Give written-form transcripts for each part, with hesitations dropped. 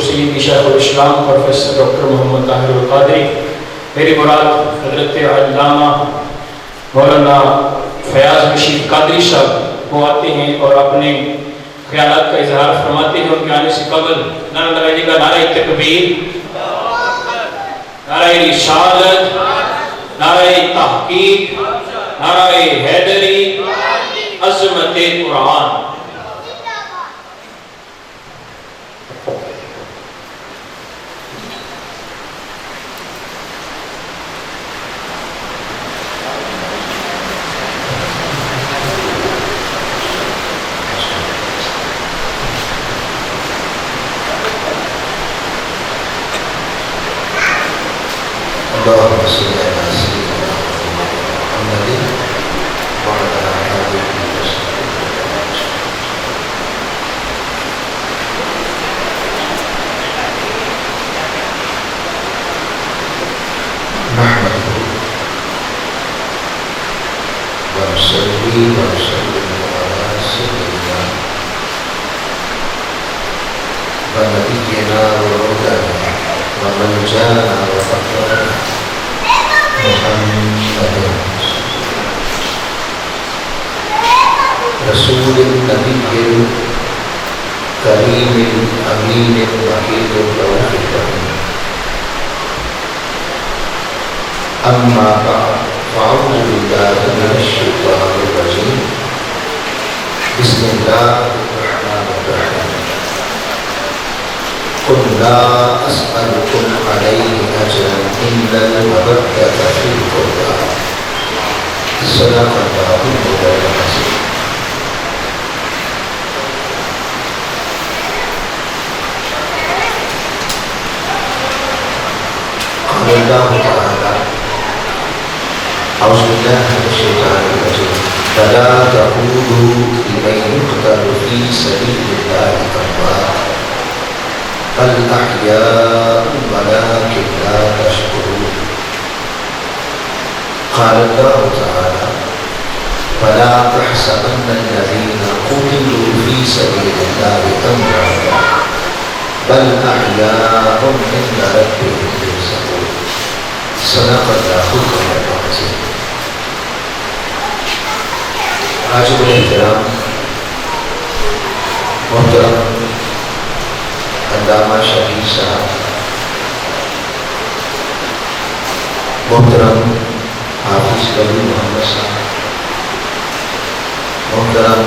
سیدی شیخ الاسلام professor doctor محمد طاہر القادری، میری مراد حضرت علامہ مولانا فیاض رشید قادری صاحب وہ آتے ہیں اور اپنے خیالات کا اظہار فرماتے ہیں۔ ان کے آنے سے قبل نعرہ لگائیے گا، نعرہ تکبیر، نعرہ رسالت، نعرہ تحقیق، نعرہ حیدری، عظمت قرآن۔ اللهم صل على سيدنا محمد وعلى آله وصحبه نحمده ونصلي ونسلم على سيدنا ونبينا ومولانا وملجانا وفقرنا محمد رسول النبي الكريم الأمين الوحيد الرؤوف الرحيم، أما بعد فأعوذ بالله من الشيطان الرجيم، بسم الله الرحمن الرحيم، قل لا أسألكم عليه أجرا إلا المودة في القربى، صدق الله العظيم۔ قال الله تعالى أعوذ بالله من الشيطان الرجيم، فلا تقولوا لمن يقتل في سبيل الله أموات بل أحياء ولكن لا تشكرون۔ قال الله تعالى فلا تحسبن الذين قتلوا في سبيل الله أمواتا بل أحياء عند ربهم يرزقون، صدق الله العظيم۔ واجب الاحترام محترم علامہ شفیع صاحب، محترم حافظ ولی محمد صاحب، محترم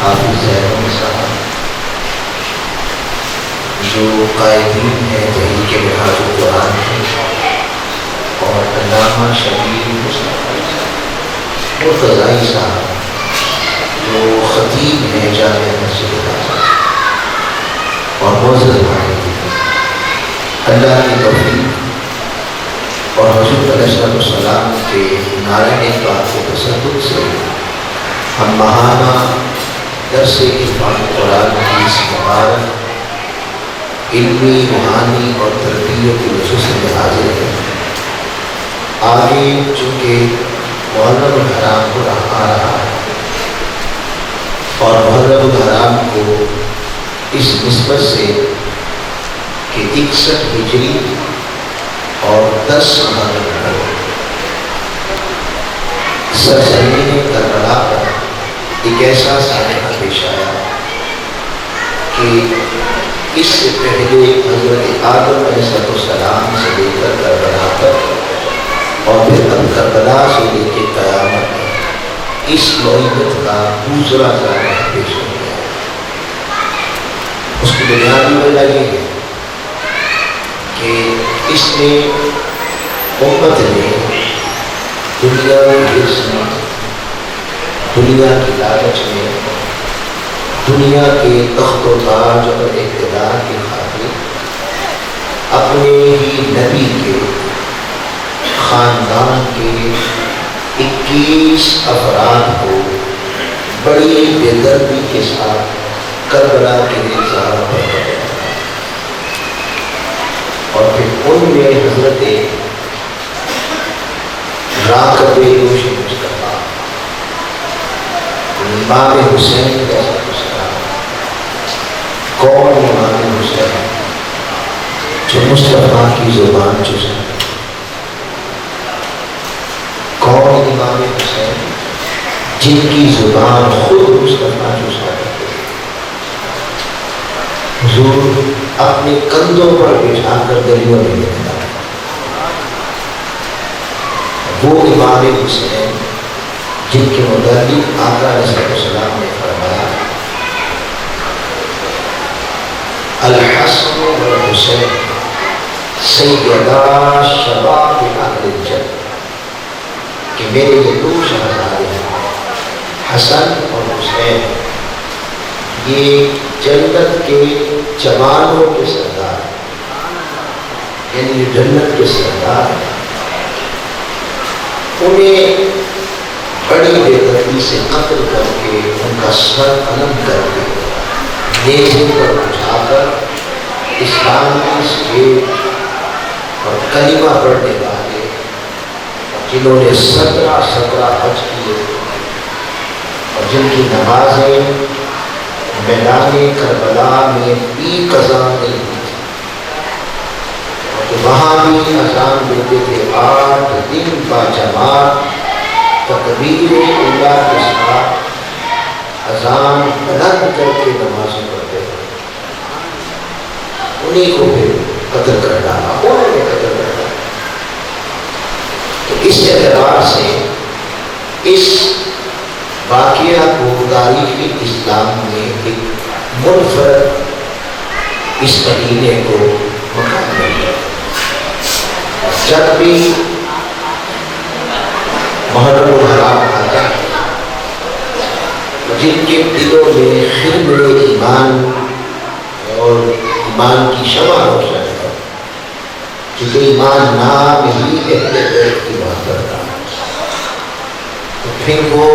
حافظ زین صاحب، جو قائدین ہیں تحریک منہاج القرآن ہیں، اور علامہ شفیع مرتضی صاحب جو خطیب ہیں جامعہ مسجد الاقصی، اور معزز بھائی، اللہ کی توفیق اور حضور علیہ السلام کے نعرہ پاک کے تصدق سے ہم ماہانہ درس عرفان قرآن کی اس مبارک علمی، روحانی اور تربیت کی نشست میں حاضر ہیں۔ آگے چونکہ محرم الحرام کو آ رہا ہے اور محرم الحرام کو اس نسبت سے کہ 61 ہجری اور 10 محرم سرزمین کربلا پر ایک ایسا سانحہ پیش آیا کہ اس سے پہلے حضرت آدم علیہ السلام سے لے کر کربلا تک اور پھر اب کربلا سے لے کے قیامت تک اس نوعیت کا دوسرا سانحہ پیش ہو گیا۔ اس کی بنیادی وجہ یہ ہے کہ اس نے امت نے دنیا کی حرص میں، دنیا کی لالچ میں، دنیا کے تخت و تاج اور اقتدار کی خاطر اپنے ہی نبی کے خاندان کے 21 افراد کو بڑی بے دردی کے ساتھ کربلا کے نظام پر گیا، اور پھر ان میں حضرت راکب مصطفیٰ امام حسین علیہ السلام، کون امام حسین؟ جو مصطفیٰ کی زبان چوسا. کون امام حسین؟ جن کی زبان خود مصطفیٰ چوسا کرتے. حضور اپنے کندھوں پر بٹھا کر گلیوں میں دیتا. وہ امام حسین جن کے متعلق آقا علیہ السلام نے فرمایا الحسن والحسین سیدا شباب اہل الجنہ، کہ میرے یہ دو شہزادے ہیں حسن اور حسین، یہ جنت کے جوانوں کے سردار، یعنی جنت کے سردار ہیں. انہیں بڑی بے دردی سے قتل کر کے ان کا سر قلم کر کے نیزے پر اٹھا کر اسلام کی اسٹیج اور کلمہ پڑھنے والے جنہوں نے 17 حج کیے اور جن کی نمازیں میدان کربلا میں بھی قضا نہیں ہوئی تھی، اور وہاں بھی اذان دیتے تھے 8 دن با جماعت تکبیر اولیٰ کے ساتھ اذان بلند کر کے نمازیں پڑھتے تھے. انہیں کو پھر قتل کر ڈالا، انہوں نے قتل کر ڈالا. تو اس اعتبار سے اس واقعہ کو تاریخ اسلام میں ایک منفرد اس مہینے کو مقام ملا. جب بھی محرم الحرام آتا ہے، جن کے دلوں میں خلم ایمان اور ایمان کی شمع روشن ہے، کیونکہ ایمان نام ہی اہل بیت کی بات کرتا ہے، تو پھر وہ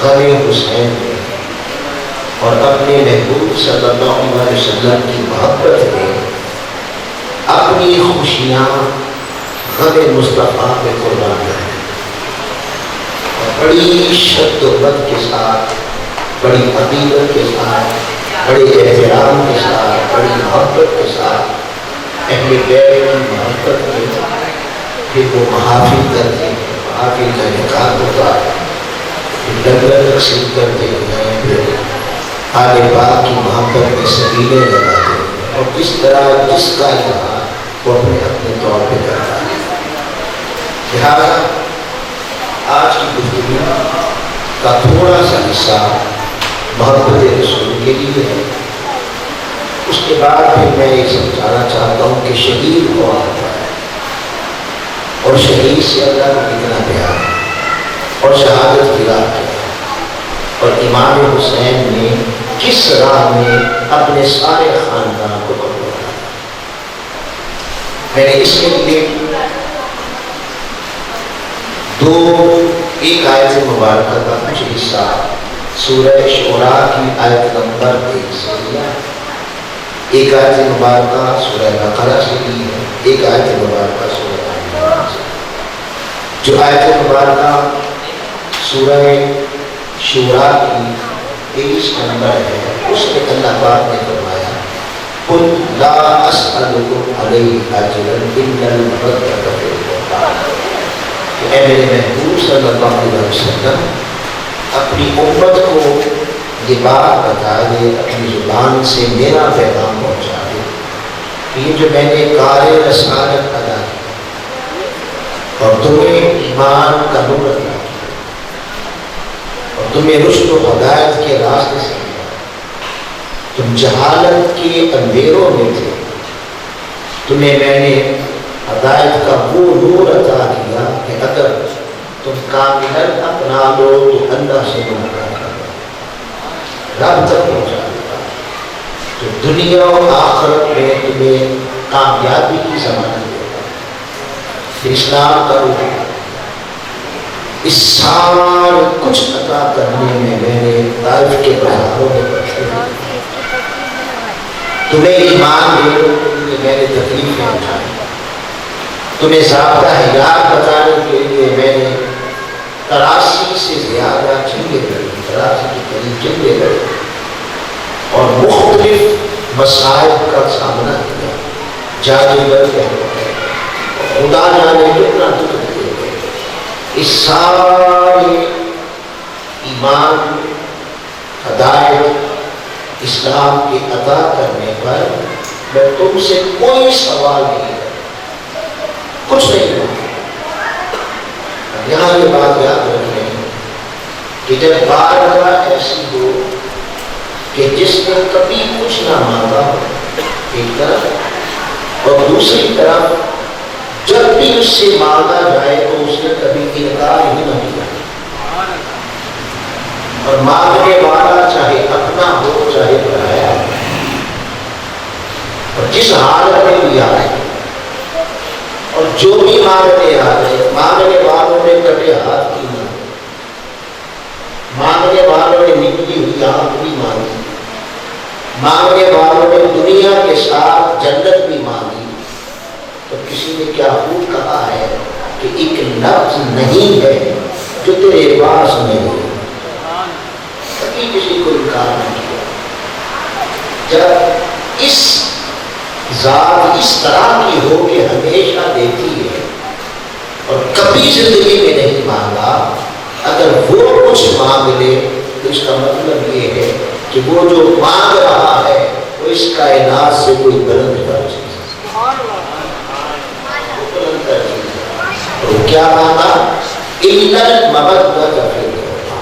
غم حسین میں اور اپنے محبوب صلی اللہ علیہ وسلم کی محبت میں اپنی خوشیاں غم مصطفیٰ پہ قربان کریں. بڑی شدت کے ساتھ، بڑی عقیدت کے ساتھ، بڑے احترام کے ساتھ، بڑی محبت کے ساتھ اہل بیت کی محبت میں پھر وہ محافل کرتے ہیں. محافل کا انعقاد ہوتا ہے، پھر لنگر تقسیم کرتے ہیں، پھر آل پاک کی محبت میں سبیلے لگاتے ہیں، اور جس طرح جس کا اظہار وہ اپنے طور پہ کرتا ہے. لہٰذا آج کی گفتگو کا تھوڑا سا حصہ محبت رسول کے لیے ہے. اس کے بعد پھر میں یہ سمجھانا چاہتا ہوں کہ شہید ہوا ہوتا ہے اور شہید سے اللہ کو کتنا پیار ہے اور شہادت کی راہ کیا ہے، اور امام حسین نے کس راہ میں اپنے سارے خاندان کو قبول کیا. میں نے اس کے لیے ایک آیت مبارکہ کا کچھ حصہ سورہ شعراء کی آیت نمبر 1 سے لیا، ایک آیت مبارکہ سورہ بقرہ سے لی ہے، ایک آیت مبارکہ سورہ عمران سے. جو آیت مبارکہ سورہ شعراء کی 23 نمبر ہے، اس میں اللہ پاک نے فرمایا قُلْ لَا أَسْأَلُكُمْ عَلَيْهِ أَجْرًا إِلَّا الْمَوَدَّةَ فِي الْقُرْبَىٰ. اے میرے محبوب صلی اللہ علیہ وسلم اپنی امت کو یہ بات بتا دے، اپنی زبان سے میرا پیغام پہنچا دے کہ یہ جو میں نے کار رسالت ادا کی اور تمہیں ایمان کا نور عطا کیا اور تمہیں رشد و ہدایت کے راستے سے دیا، تم جہالت کے اندھیروں میں تھے، تمہیں میں نے ہدایت کا وہ نور عطا کیا کہ اگر تم کامل اپنا لو تو اللہ سے ملاقات کرو، رب تک پہنچا دیتا، تو دنیا و آخرت میں تمہیں کامیابی کی ضمانت دیتا. اسلام کا روح اس سارے کچھ عطا کرنے میں میں نے طائف کے بازاروں میں بیٹھے تمہیں ایمان دے دو میں نے تکلیفیں اٹھائی، تمہیں ضابطہ حیات بتانے کے لیے میں نے 83 سے زیادہ جنگیں لڑی، 83 کے قریب جنگیں لڑی اور مختلف مصائب کا سامنا کیا، جادوگر کہتے ہیں، خدا جانے کتنا دکھ دیتے ہیں۔ اس سارے ایمان، ہدایت، اسلام کے عطا کرنے پر میں تم سے کوئی سوال نہیں کرتا، کچھ نہیں کرتا۔ یہاں یہ بات یاد رکھیں کہ جب بارگاہ ایسی ہو کہ جس نے کبھی کچھ نہ مانگا ہو ایک طرف، اور دوسری طرف جب بھی اس سے مانگا جائے تو اس نے کبھی انکار ہی نہ کیا، اور مانگنے والا چاہے اپنا ہو چاہے پرایا، اور جس حالت میں بھی آئے اور جو بھی مانگنے آ رہے، مانگنے والوں نے کٹے ہاتھ کی مانگی، مانگنے والوں نے نکلی ہوئی آنکھ بھی مانگی، مانگنے والوں نے دنیا کے ساتھ جنت بھی مانگی، تو کسی نے کیا خوب کہا ہے کہ ایک لفظ نہیں ہے جو تیرے پاس نہیں ہے، کبھی کسی کو انکار نہیں کیا۔ جب اس ذات اس طرح کی ہو کہ ہمیشہ دیتی ہے اور کبھی زندگی میں نہیں مانگا، اگر وہ کچھ مانگ لے تو اس کا مطلب یہ ہے کہ وہ جو مانگ رہا ہے وہ اس کائنات سے کوئی بلند تر چیز ہے، بلند تر چیز ہے۔ اور کیا مانگا؟ اِلَّا الْمَوَدَّةَ فِي الْقُرْبَى،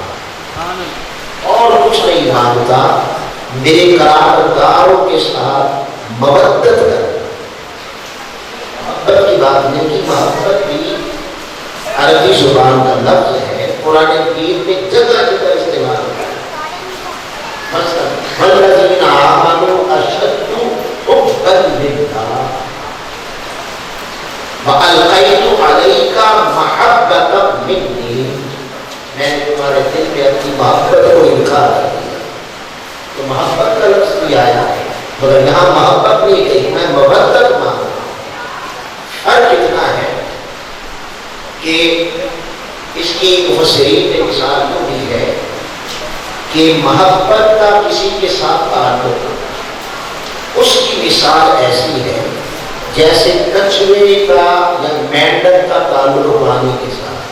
اور کچھ نہیں مانگتا، میرے قرابتداروں کے ساتھ مودت کر۔ محبت کی بات نہیں کی، محبت بھی عربی زبان کا لفظ ہے، قرآن کریم میں جگہ جگہ استعمال ہوتا ہے۔ مثلا وَالَّذِينَ آمَنُوا أَشَدُّ حُبًّا لِلَّهِ وَأَلْقَيْتُ عَلَيْكَ مَحَبَّةً مِنِّي، میں نے تمہارے دل میں اپنی محبت کو انکار کر دیا۔ تو محبت کا لفظ بھی آیا ہے، مگر یہاں محبت نہیں کہی، میں مودت مانگ رہا ہوں۔ فرق اتنا ہے کہ اس کی مفسرین نے مثال تو دی ہے کہ محبت کا کسی کے ساتھ تعلق، اس کی مثال ایسی ہے جیسے کچھوے کا یا مینڈک کا تعلق پانی کے ساتھ،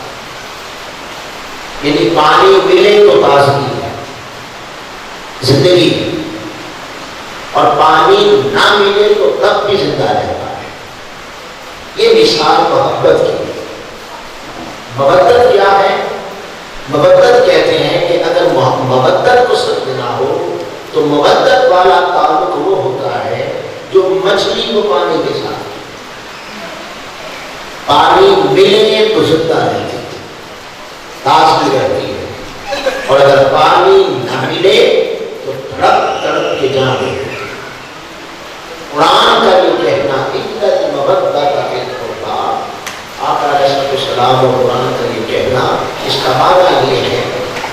یعنی پانی ملے تو تازگی ہے، زندگی ہے، اور پانی نہ ملے تو تب بھی زندہ رہتا ہے۔ یہ مثال محبت کی ہے۔ مودت کیا ہے؟ مودت کہتے ہیں کہ اگر مودت کو سمجھنا ہو تو مودت والا تعلق وہ ہوتا ہے جو مچھلی کو پانی کے ساتھ، پانی ملے تو زندہ رہتی ہے، تازگی رہتی ہے، اور اگر پانی نہ ملے تو تڑپ تڑپ کے جان رہتی ہے۔ قرآن کا جو کہنا اِلَّا الْمَوَدَّةَ فِي الْقُرْبَى، آقا علیہ السلام و قرآن کا یہ کہنا، اس کا معنی یہ ہے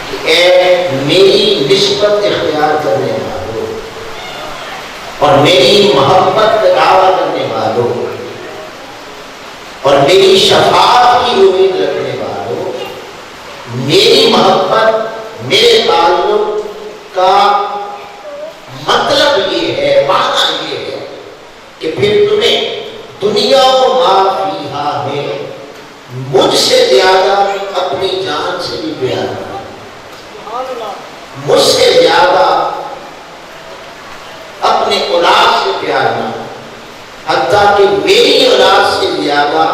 کہ اے میری نسبت اختیار کرنے والوں اور میری محبت کا دعویٰ کرنے والوں اور میری شفاعت کی امید رکھنے والوں، میری محبت، میرے تعلق کا مطلب یہ ہے، معنی یہ ہے کہ پھر تمہیں دنیا و ما فیہا میں مجھ سے زیادہ اپنی جان سے بھی پیار کرنا، مجھ سے زیادہ اپنے اولاد سے پیار نہ، حتیٰ کہ میری اولاد سے زیادہ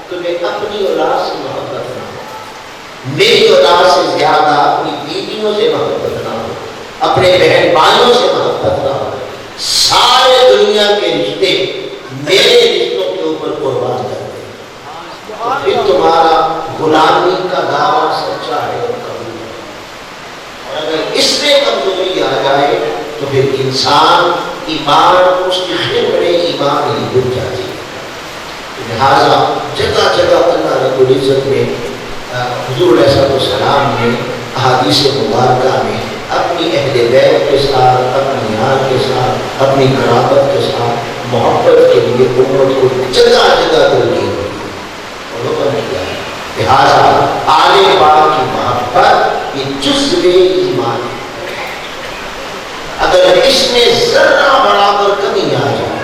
تمہیں اپنی اولاد سے محبت نہ ہو، میری اولاد سے زیادہ اپنی بیویوں سے محبت نہ ہو، اپنے بہن بھائیوں سے محبت نہ ہو، سارے دنیا کے رشتے میرے رشتوں کے اوپر قربان کر دیں، تو پھر تمہارا غلامی کا دعویٰ سچا ہے اور قبول ہے۔ اور اگر اس میں کمزوری آ جائے تو پھر انسان ایمان، اس کی خبر ایمان ہی گر جاتی ہے۔ لہٰذا جگہ جگہ اللہ رب العزت نے، حضور علیہ السلام نے احادیث مبارکہ میں اپنی اہل بیت کے ساتھ، اپنی یار کے ساتھ، اپنی قرابت کے ساتھ محبت کے لیے امت کو جگہ جگہ ترغیب دی اور حکم کیا ہے۔ لہٰذا آل پاک کی محبت یہ جزو ایمان ہے۔ اگر اس میں ذرہ برابر کمی آ جائے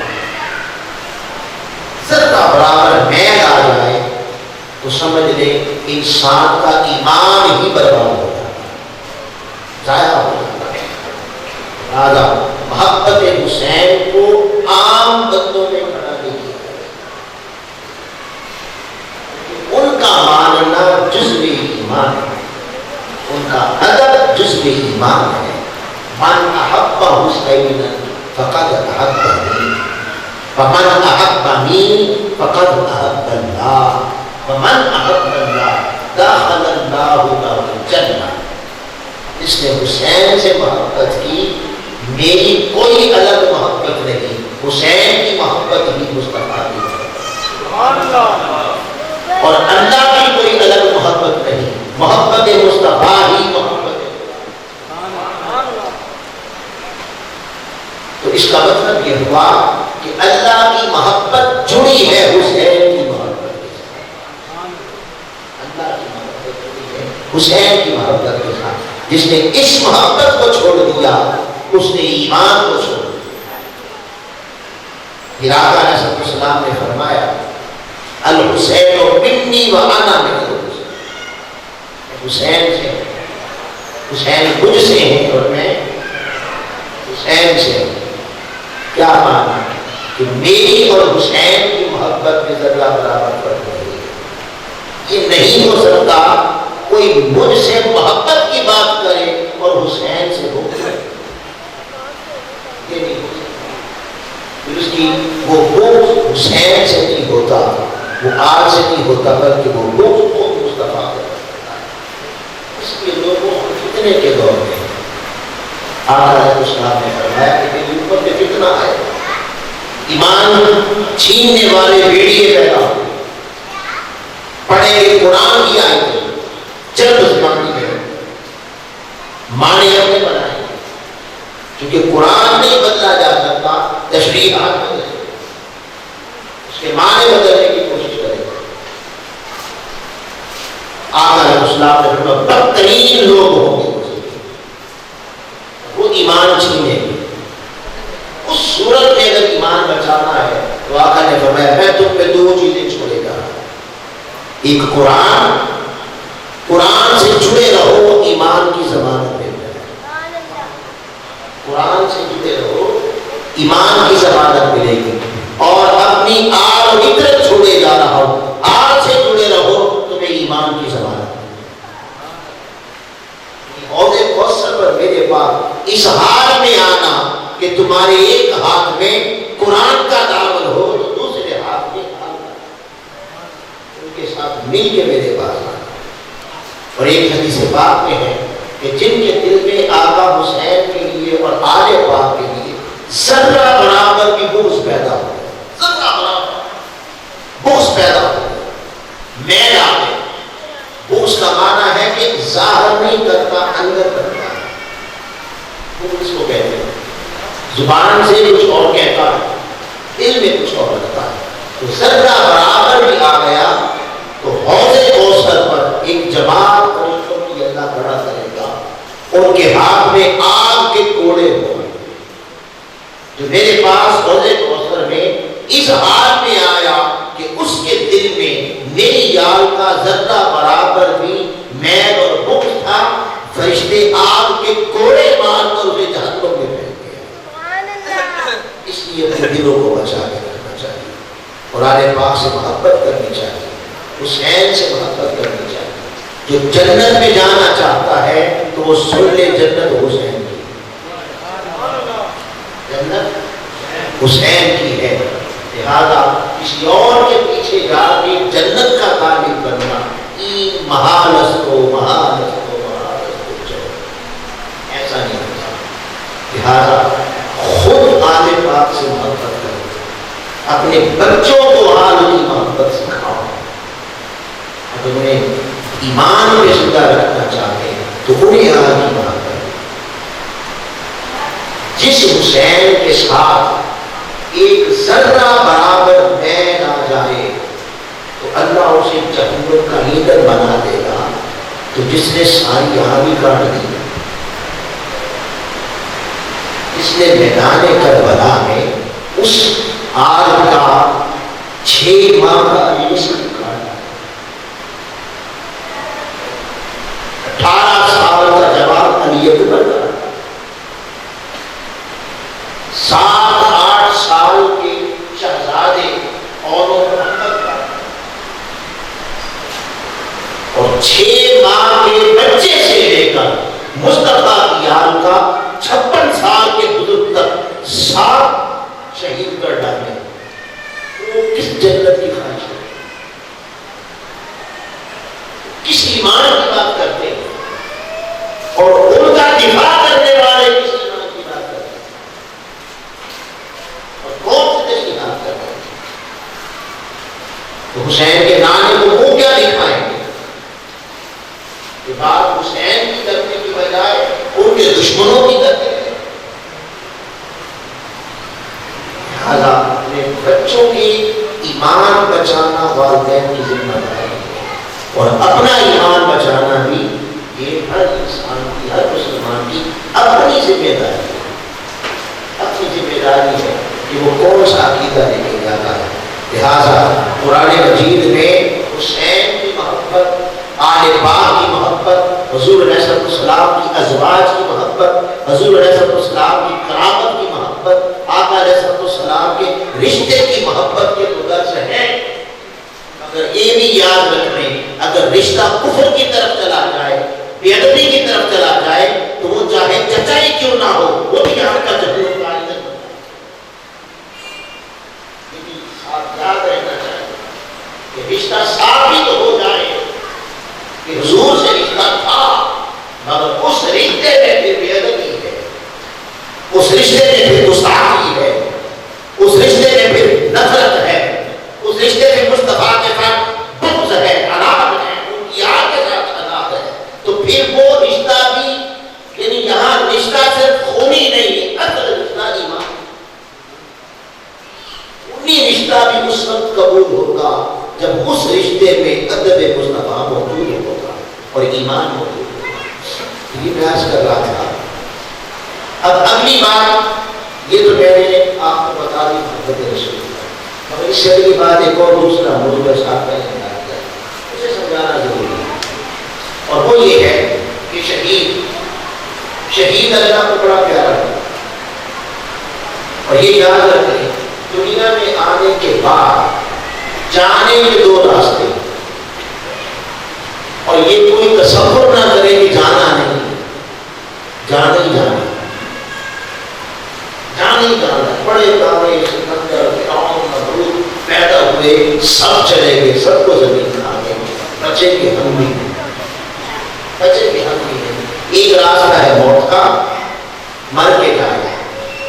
سمجھ لیں انسان کا ایمان ہی برباد ہو جاتا ہے، ضائع ہو جاتا ہے۔ لہٰذا محبت حسین کو عام بندوں میں کھڑا نہیں کیا ہے، ان کا ماننا جزوی ایمان ہے، ان کا ادب جزوی ایمان ہے۔ من احب حسین فقد احبنی فمن احبنی فقد احب اللہ فمن احب اللہ دخل اللہ له الجنہ۔ اس نے حسین سے محبت کی، میری کوئی الگ محبت نہیں، حسین کی محبت ہی مصطفیٰ کی محبت، اور اللہ کی کوئی الگ محبت نہیں، محبت مصطفیٰ ہی محبت ہے۔ تو اس کا مطلب یہ ہوا کہ اللہ کی محبت جڑی ہے حسین کی محبت کے ساتھ، اللہ کی محبت جڑی ہے حسین کی محبت کے ساتھ۔ جس نے اس محبت کو چھوڑ دیا اس نے ایمان کو چھوڑ دیا۔ پھر آقا علیہ السلام نے فرمایا الحسین منی وانا من الحسین، حسین سے، حسین مجھ سے ہیں اور میں حسین سے ہوں۔ کیا مانا کہ میری اور حسین کی محبت میں ذرہ برابر فرق نہیں ہے۔ یہ نہیں ہو سکتا کوئی مجھ سے محبت کی بات کرے اور حسین سے وہ کرے، یہ نہیں ہو سکتا۔ پھر اس کی وہ بغض حسین سے نہیں ہوتا، وہ آگ سے نہیں ہوتا، بلکہ وہ بغض خود مصطفیٰ سے ہوتا ہے۔ اس لیے لوگوں کو فتنے کے دور میں آقا علیہ السلام نے فرمایا کہ میری اوپر میں فتنہ آئے، ایمان چھیننے والے بھیڑیے پیدا ہوئے، پڑھیں گے قرآن کی آیتیں چند زمانے میں معنی اپنے بنائیں گے، کیونکہ قرآن نہیں بدلا جا سکتا، تشریحات بدلے، اس کے معنی بدلنے کی کوشش کریں گے۔ آقا علیہ السلام نے فرمایا بدترین لوگ ہوں گے وہ ایمان چھینے گے۔ اس صورت میں اگر ایمان بچانا ہے تو آقا نے فرمایا میں تم پہ دو چیزیں چھوڑے گا، ایک قرآن، قرآن سے جڑے رہو ایمان کی ضمانت ملے گی، قرآن سے جڑے رہو ایمان کی ضمانت ملے گی، اور اپنی آل و عطرت چھوڑے جا رہا ہو، آل سے جڑے رہو تمہیں ایمان کی ضمانت ملے گی۔ حوض کوثر پر میرے پاس اس حال میں آنا کہ تمہارے ایک ہاتھ میں قرآن کا دامن ہو تو دوسرے ہاتھ میں ان کے ساتھ مل کے میرے پاس آنا۔ اور ایک حدیث پاک میں ہے کہ جن کے دل میں آقا حسین کے لیے اور آل پاک کے لیے ذرہ برابر کی بغض پیدا ہو، ذرہ برابر بغض پیدا ہو، میل آ گئے۔ بغض کا معنی ہے کہ ظاہر نہیں کرتا، اندر کرتا ہے، بغض کو کہتے ہیں۔ زبان سے کچھ اور کہتا ہے، دل میں کچھ اور رکھتا ہے۔ تو ذرہ برابر بھی آ گیا تو حوض کوثر پر ایک جماعت فرشتوں کی اللہ کھڑا کرے گا، ان کے ہاتھ میں آگ کے کوڑے ہوں گے۔ جو میرے پاس حوض کوثر میں اس حال میں آیا کہ اس کے دل میں میری یال کا ذرہ برابر بھی میل اور بغض تھا، فرشتے آگ کے کوڑے مار کر اسے جہنم میں پھینک گئے۔ اس لیے اپنے دلوں کو بچا کے رکھنا چاہیے، اور آل پاک سے محبت کرنی چاہیے، حسین سے محبت کرنی چاہیے۔ جو جنت میں جانا چاہتا ہے تو وہ سن لے جنت حسین کی، جنت حسین کی ہے۔ لہذا کسی اور کے پیچھے جا کے جنت کا طالب بننا این محالستو محالستو محالستو چلو، ایسا نہیں ہوتا۔ لہذا خود آل پاک سے محبت کرو، اپنے بچوں کو آل کی محبت سکھاؤ۔ اگر انہیں ایمان پہ زندہ رکھنا چاہتے ہیں تو انہیں آل کی محبت۔ جس حسین کے ساتھ ایک ذرہ برابر میل آ جائے تو اللہ اسے جہنم کا ایندھن بنا دے گا، تو جس نے ساری آگ ہی کاٹ دی، اس نے میدان کربلا میں اس آگ کا 6 ماہ کا عشق کاٹا، 6 ماہ کے بچے سے لے کر مصطفیٰ کی آل کا 56 سال کے بزرگ تک 7 شہید کر ڈالے. وہ کس جنت کی خواہش ہے؟ کس ایمان کی بات کرتے ہیں؟ اور ان کا دفاع کرنے والے کس ایمان کی بات کرتے ہیں؟ اور کون سے تشریحات کرتے ہیں؟ تو حسین کے نانے کو وہ کیا دکھائیں گے کہ بات حسین کی کرنے کی بجائے ان کے دشمنوں کی کرتے ہیں. لہذا اپنے بچوں کے ایمان بچانا والدین کی ذمہ داری ہے، اور اپنا ایمان بچانا بھی یہ ہر انسان کی، ہر مسلمان کی اپنی ذمہ داری ہے. اپنی ذمہ داری ہے کہ وہ کون سا عقیدہ لے کے جاتا ہے. لہذا قرآن مجید میں حسین کی محبت، آل پاک کی محبت، حضور علیہ السلام کی ازواج کی محبت، حضور علیہ السلام کی کرامت کی محبت، آقا علیہ السلام کے رشتے کی محبت کے درس ہیں. اگر یہ بھی یاد رکھ لیں، اگر رشتہ کفر کی طرف چلا جائے، بے ادبی کی طرف چلا جائے، تو وہ چاہے چچا ہی کیوں نہ ہو، وہ بھی یہاں کا جہنم کا ایندھن بنتا ہے. لیکن آپ یاد رہنا چاہیے کہ رشتہ ثابت ہو جائے کہ حضور سے رشتہ تھا، مگر اس رشتے میں پھر بے ادبی ہے، اس رشتے میں پھر گستاخی ہے، اس رشتے میں پھر نفرت ہے، اس رشتے میں مصطفیٰ کے ساتھ بغض ہے، عداوت ہے، ان کی آگ کے ساتھ عداوت ہے، تو پھر وہ رشتہ بھی، یعنی یہاں رشتہ صرف خونی نہیں ہے، اصل رشتہ ایمان. انہی رشتہ بھی اس وقت قبول ہوگا جب اس رشتے میں ادب مصطفیٰ موجود ہوگا اور ایمان موجود ہوگا. یہ میں عرض کر رہا تھا. اب اگلی بات، یہ تو میں نے آپ کو بتا دی محبت رسول اللہ، مگر اس سے اگلی بات ایک اور دوسرا موضوع صاحب کا اظہار ہے، اسے سمجھانا ضروری ہے. اور وہ یہ ہے کہ شہید اللہ کو بڑا پیارا ہے. اور یہ یاد رکھیں، دنیا میں آنے کے بعد جانے کے 2 راستے، اور یہ کوئی تصور نہ کرے کہ جانا نہیں، جانا ہی جانا، جانا ہی جانا. بڑے دعوے سکندر فرعون نمرود پیدا ہوئے، سب چلے گئے، سب کو زمین کھا گئے، بچے کے ہم بھی ہیں، بچے کے ہم بھی ہیں. ایک راستہ ہے موت کا، مر کے جائے،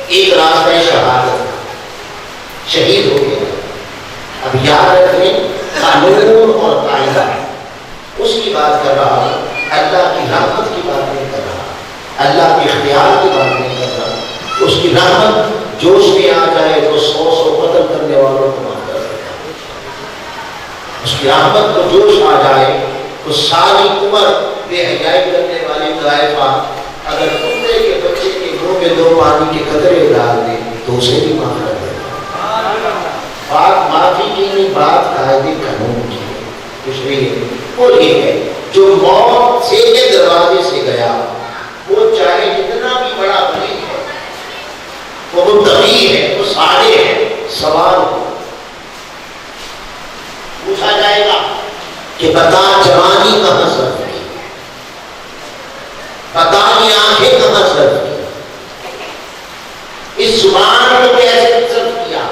ایک راستہ ہے شہادت کا، شہید ہو گیا. اب یاد رکھیں، قانون اور قاعدہ اس کی بات کر رہا ہوں، اللہ کی رحمت کی بات نہیں کر رہا، اللہ کے اختیار کی بات نہیں کر رہا. اس کی رحمت جوش میں آ جائے تو 100 قتل کرنے والوں کو معاف کر دیتا. اس کی رحمت کو جوش آ جائے تو ساری عمر بے حیائی کرنے والی طائفہ اگر کتے کے بچے کے منہ میں 2 پانی کے قطرے ڈال دے تو اسے بھی معاف کر دیتا. بات معافی کی نہیں، بات قاعدے قانون کی ہے. اس لیے وہ یہ ہے جو موت سے کے دروازے سے گیا، وہ چاہے جتنا بھی بڑا ولی ہے، وہ متقی ہے، وہ صالح ہے، سوال پوچھا جائے گا کہ بتا جوانی کہاں صرف کی، بتا یہ آنکھیں کہاں صرف کی، اس زبان کو کیسے صرف کیا،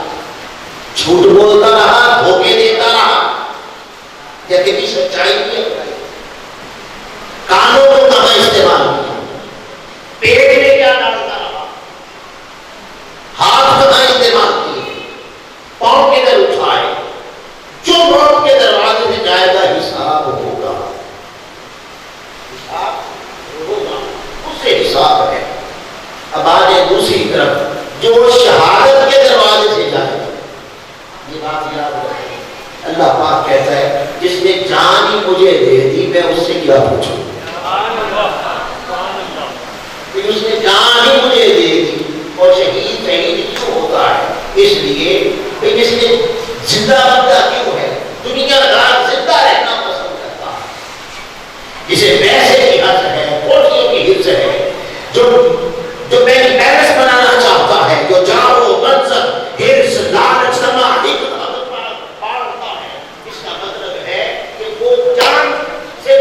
جھوٹ بولتا رہا، دھوکے دیتا رہا، یا کبھی سچائی کی اپنائی، کانوں کو کہاں استعمال کیا، پیٹ میں کیا ڈالتا رہا، ہاتھ کہاں استعمال کیے، پاؤں کے در اٹھائے. جو موت کے دروازے سے جائے گا حساب ہوگا، حساب ہوگا، اس سے حساب ہے. اب آگے دوسری طرف جو شہادت کے دروازے سے جائے گا، یہ بات یاد رکھیں، اللہ پاک کہتا ہے جس نے جان ہی مجھے دے دی میں اس سے کیا پوچھوں، اس نے جان ہی مجھے دے دی. اور شہید کیوں ہوتا ہے؟ اس لیے جس نے زندہ بندہ کیوں ہے، دنیا دار زندہ رہنا پسند کرتا ہے، جسے پیسے کی حرص ہے، کوٹھیوں کی حرص ہے، جو مینی پیلس بنانا چاہتا ہے، جو جاؤ منصب حرص لالچ تمام پالتا ہے. اس کا مطلب ہے کہ وہ جان سے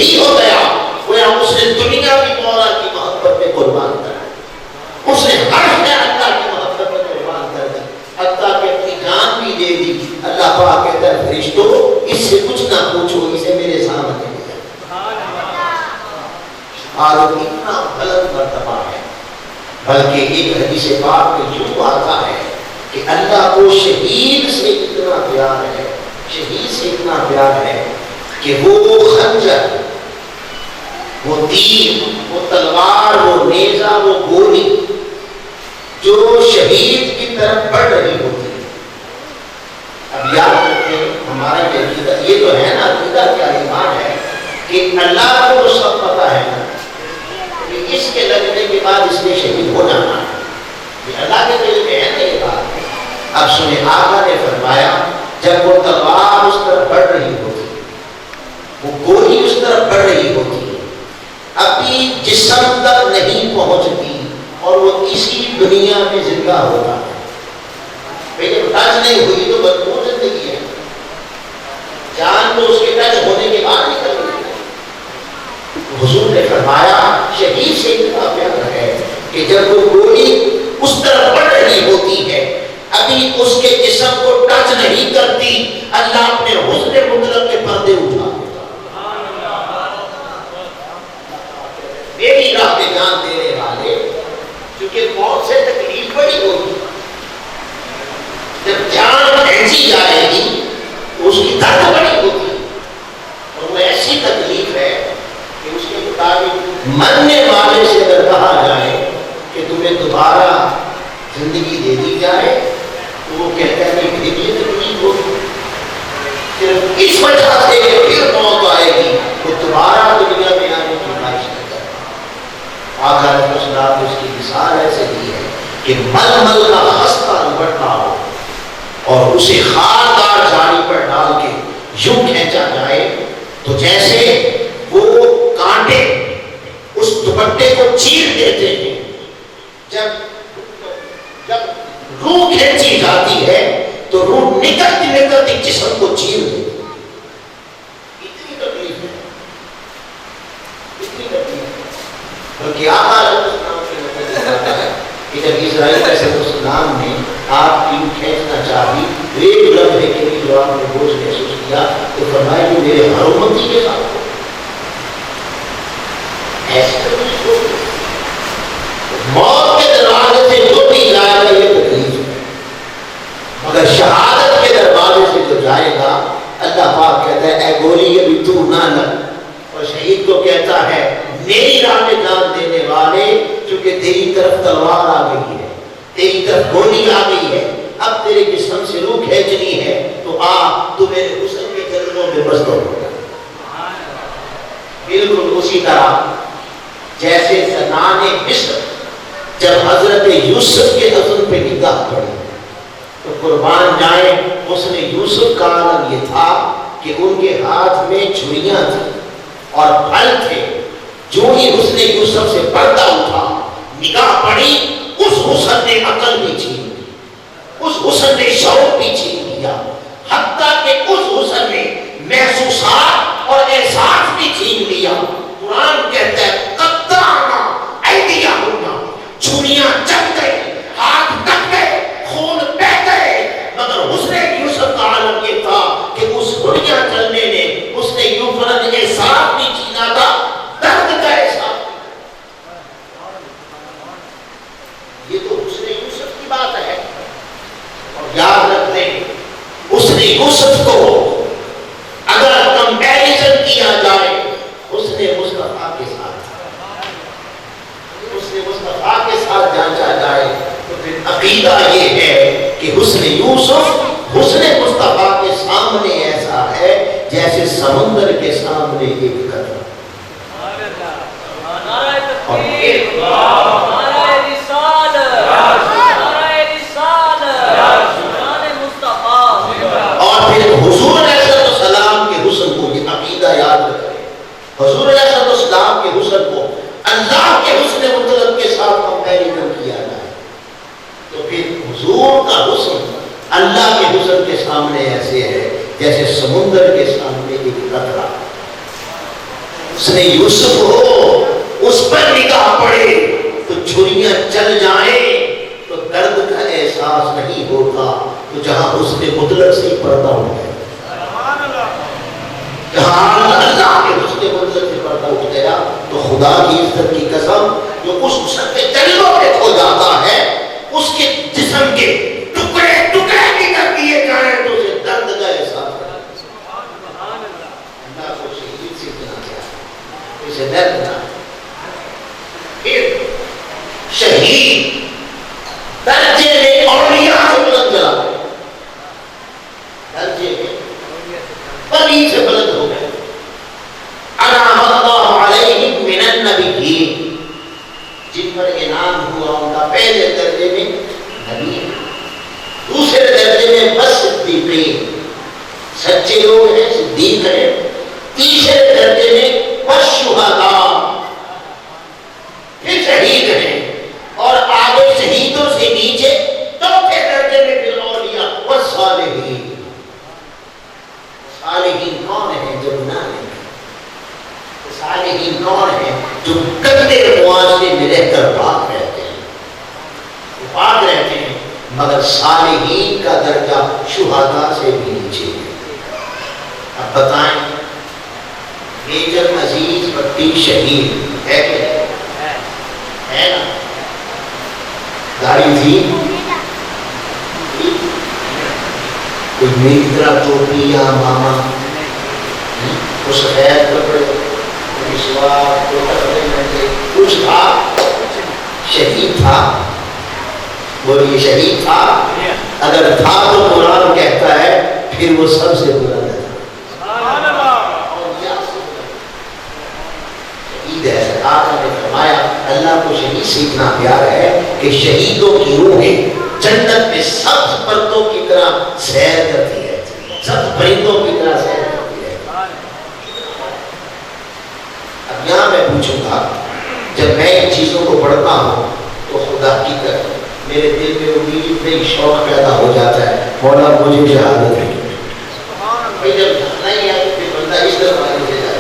شہید ہو گیا، وہ اس نے دنیا بھی مولا کی محبت میں قربان کر دی، اس نے ہر شے اللہ کی محبت میں قربان کر دی، حتیٰ کہ اپنی جان بھی دے دی۔ اللہ پاک کہتا ہے فرشتوں اس سے کچھ نہ پوچھو، اسے میرے سامنے لے جاؤ۔ آج اتنا بلند مرتبہ ہے، بلکہ ایک حدیث پاک میں یوں آتا ہے کہ اللہ کو شہید سے اتنا پیار ہے، شہید سے اتنا پیار ہے کہ وہ خنجر، وہ تیر، وہ تلوار، وہ نیزہ، وہ گولی جو شہید کی طرف بڑھ رہی ہوتی ہے۔ اب یاد رکھیں ہمارا عقیدہ یہ تو ہے نا، عقیدہ کیا ایمان ہے کہ اللہ کو سب پتہ ہے نا کہ اس کے لگنے کے بعد اس نے شہید ہو جانا ہے، یہ اللہ کے دل میں ہے نا یہ بات۔ اب سنیں، آقا نے فرمایا جب وہ تلوار اس طرف بڑھ رہی ہوتی ہے، وہ گولی اس طرف بڑھ رہی ہوتی ہے، ابھی جسم تک نہیں پہنچتی اور وہ اسی دنیا میں زندہ ہوتا ہے، پہلے ٹچ نہیں ہوئی تو بدبو زندگی ہے، جان تو اس کے ٹچ ہونے کے بعد نکل گئی۔ حضور نے فرمایا شہید سے اتنا پیار ہے کہ جب وہ گولی اس طرف بڑھ رہی ہوتی ہے، ابھی اس کے جسم کو ٹچ نہیں کرتی، اللہ اپنے حسن مطلق کے پردے اٹھا دیتا۔ میری راہ میں جان دینے والے، کیونکہ موت سے تکلیف بڑی ہوگی، جب جان کھینچی جائے گی اس کی درد بڑی ہوگی، اور وہ ایسی تکلیف ہے کہ اس کے مطابق مرنے والے سے اگر کہا جائے کہ تمہیں دوبارہ زندگی دے دی جائے تو وہ کہتا ہے کہ پھر یہ تکلیف ہوگی، صرف اس وجہ سے کہ پھر موت آئے گی، وہ دوبارہ دنیا میں آنے کی خواہش نہیں کرتا۔ آقا علیہ السلام نے اس کی مثال ایسے دی ہے کہ ململ کا خستہ لپٹا ہو اور اسے خاردار جھاڑی پر ڈال کے یوں کھینچا جائے تو جیسے وہ کانٹے اس دوپٹے کو چیر دیتے ہیں، جب روح کھینچی جاتی ہے تو روح نکلتی نکلتی جسم کو چیر دیتی ہے۔ اتنی تکلیف ہے، اتنی تکلیف ہے، بلکہ آقا علیہ السلام کے نظر آتا ہے کہ جب اسرائیل علیہ السلام نے آپ کی کھینچنا چاہی، ایک لمحے کے لیے جو آپ نے بوجھ محسوس کیا تو فرمایا کہ میرے ہر امتی کے ساتھ ہو، ایسی تکلیف ہو، موت کے دروازے سے جو بھی جائے گا یہ تکلیف ہے، مگر شہادت کے دروازے سے جو جائے گا اللہ پاک کہتا ہے اے گولی ابھی تو نہ لگ، اور شہید کو کہتا ہے میری راہ میں جان دینے والے، چونکہ تیری طرف تلوار آ گئی ہے، تیری طرف گولی آ گئی ہے، اب تیرے جسم سے روح کھینچنی ہے تو آ، تو میرے حسن کے چرنوں میں بس دو۔ بالکل اسی طرح جیسے زنان مصر جب حضرت یوسف کے حسن پہ نگاہ پڑی تو قربان جائیں حسن یوسف کا عالم یہ تھا کہ ان کے ہاتھ میں چھریاں تھیں اور پھل تھے، جو ہی حسن یوسف سے پردہ اٹھا، نگاہ پڑی، اس حسن نے عقل بھی چھین لی، اس حسن نے شوق بھی چھین لیا، حتیٰ کہ اس حسن نے محسوسات اور احساس بھی چھین لیا۔ قرآن کہتا ہے قطعنا ایدیہم، چھریاں چل گئی، ہاتھ کٹ گئے، خون بہہ گئے، مگر حسن یوسف کا عالم یہ تھا کہ اس چھریاں چلنے نے اس نے یوسف نے احساس بھی چھینا تھا، درد کا احساس۔ یہ تو حسن یوسف کی بات ہے، اور یاد رکھ لیں حسن یوسف کو اگر کمپیریزن کیا جائے حسن مصطفیٰ کے ساتھ، حسن مصطفیٰ کے ساتھ جانچا جائے تو پھر عقیدہ یہ ہے کہ حسن یوسف حسن مصطفیٰ کے سامنے ایسا ہے جیسے سمندر کے سامنے ایک قطرہ۔ اور پھر حضور علیہ السلام کے حسن کو، یہ عقیدہ یاد رکھیں، حضور علیہ السلام کے حسن کو اللہ کے حسن مطلق کے ساتھ کمپیریزن کیا جائے تو پھر حضور کا حسن اللہ کے حسن کے سامنے ایسے ہے جیسے سمندر کے سامنے ایک قطرہ۔ اس نے یوسف ہو اس پر نگاہ پڑے تو چھریاں چل جائیں تو درد کا احساس نہیں ہوتا، تو جہاں اس نے مطلق سے پردہ اٹھ گیا، جہاں اللہ کے اس نے مطلق سے پردہ اٹھ گیا، تو خدا کی عزت کی قسم جو اس جسم کے جلدوں پہ کھو جاتا ہے، اس کے جسم کے ٹکڑے ٹکڑے بھی کر دیے جائیں تو اسے درد کا احساس ہوتا ہے۔ اللہ کو شہید سے اتنا کیا اسے درد نہ، پھر شہید درجے میں اولیاء سے بلند چلا گئے، درجے میں ولی سے بلند ہو گئے۔ انعم اللہ علیہم من النبیین، جن پر انعام ہوا ان کا پہلے درجے میں نبی، دوسرے درجے میں بس صدیقین، سچے لوگ ہیں، صدیق ہیں، تیسرے درجے میں بس شہداء، پھر شہید ہیں، اور آگے شہیدوں سے نیچے چوتھے درجے میں پھر اولیاء والصالحین۔ صالحین کون ہیں؟ جو گناہ نہیں کرتے۔ صالحین کون ہیں؟ جو گندے معاشرے میں رہ کر پاک رہتے ہیں، پاک رہتے ہیں، مگر صالحین کا درجہ شہداء سے بھی نیچے ہے۔ اب بتائیں، میجر عزیز بٹی شہید ہے کہ ہے نا؟ داڑھی تھی، کوئی میری طرح ٹوپی یا ماما، اس خیر کپڑے، کچھ تھا، شہید تھا، بولیے شہید تھا، اگر تھا تو قرآن کہتا ہے پھر وہ سب سے بلند ہے، شہید ہے۔ آپ نے فرمایا اللہ کو شہید سے اتنا پیار ہے کہ شہیدوں کی روحیں جنت میں سبز پرندوں کی طرح سیر کرتی ہے، سبز پرندوں کی طرح سیر کرتی ہے۔ اب یہاں میں پوچھوں گا، جب میں ان چیزوں کو پڑھتا ہوں تو خدا کی طرف میرے دل میں امید میں شوق پیدا ہو جاتا ہے، مولا مجھے شہادت ہے۔ بھائی جب جانا ہی ہے تو پھر بندہ اس دروازے سے جائے،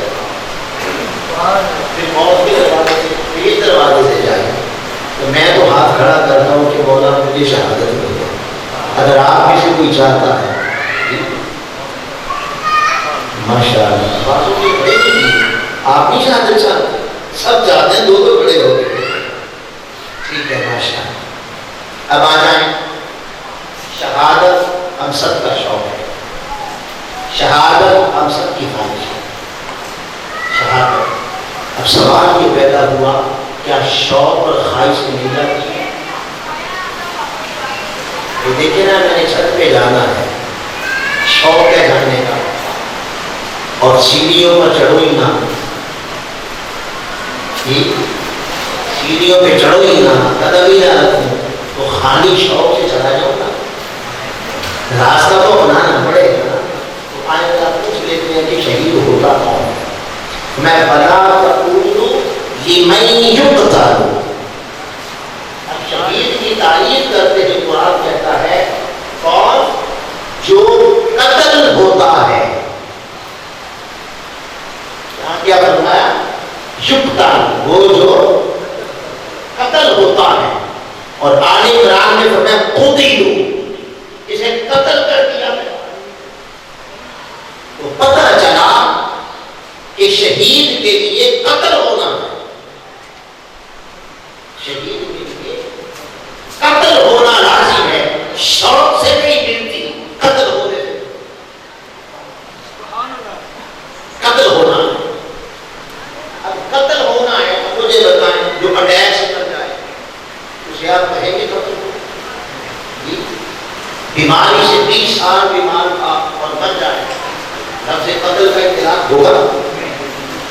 پھر موت کے دروازے سے، پھر اس دروازے سے جائے، تو میں تو ہاتھ کھڑا کرتا ہوں کہ مولا مجھے شہادت دے دو۔ اگر آپ میں سے کوئی چاہتا ہے، ماشاء اللہ آپ نہیں شہادت چاہتے، سب چاہتے ہیں، دو تو بڑے ہو گئے، ٹھیک ہے ماشاء اللہ۔ اب آ جائیں، شہادت ہم سب کا شوق ہے، شہادت ہم سب کی خواہش ہے، شہادت۔ اب سوال یہ پیدا ہوا، کیا شوق اور خواہش مل جاتی ہے؟ دیکھیں نا، میں نے چھت پہ جانا ہے، شوق ہے جانے کا، اور سیڑھیوں پر چڑھو ہی نہ، سیڑھیوں پہ چڑھو ہی نہ، قدم ہی نہ رکھوں، تو خالی شوق سے چلا جاؤں گا، راستہ تو بنانا پڑے گا۔ تو آئے گا پوچھ لیتے ہیں کہ شہید ہوتا کون ہے؟ میں بلا تقولوا لمن یقتل، اب شہید کی تعریف کرتے ہیں قرآن کہتا ہے کون؟ جو قتل ہوتا ہے۔ یہاں کیا فرمایا؟ یقتل، وہ جو قتل ہوتا ہے، اور آل عمران میں فرمایا قتلوا، اسے قتل کر دیا گیا۔ تو پتہ چلا کہ شہید کے لیے قتل ہونا ہے، شہید کے لیے قتل ہونا لازم ہے، شوق سے نہیں ملتی، قتل ہونے سے، قتل ہونا ہے۔ اب قتل ہونا ہے، اب مجھے بتائیں جو اٹیک سے کر جائے اسے آپ کہیں گے قتل ہو؟ بیماری سے 20 سال بیمار تھا اور مر جائے، لفظ قتل کا اطلاق ہوگا؟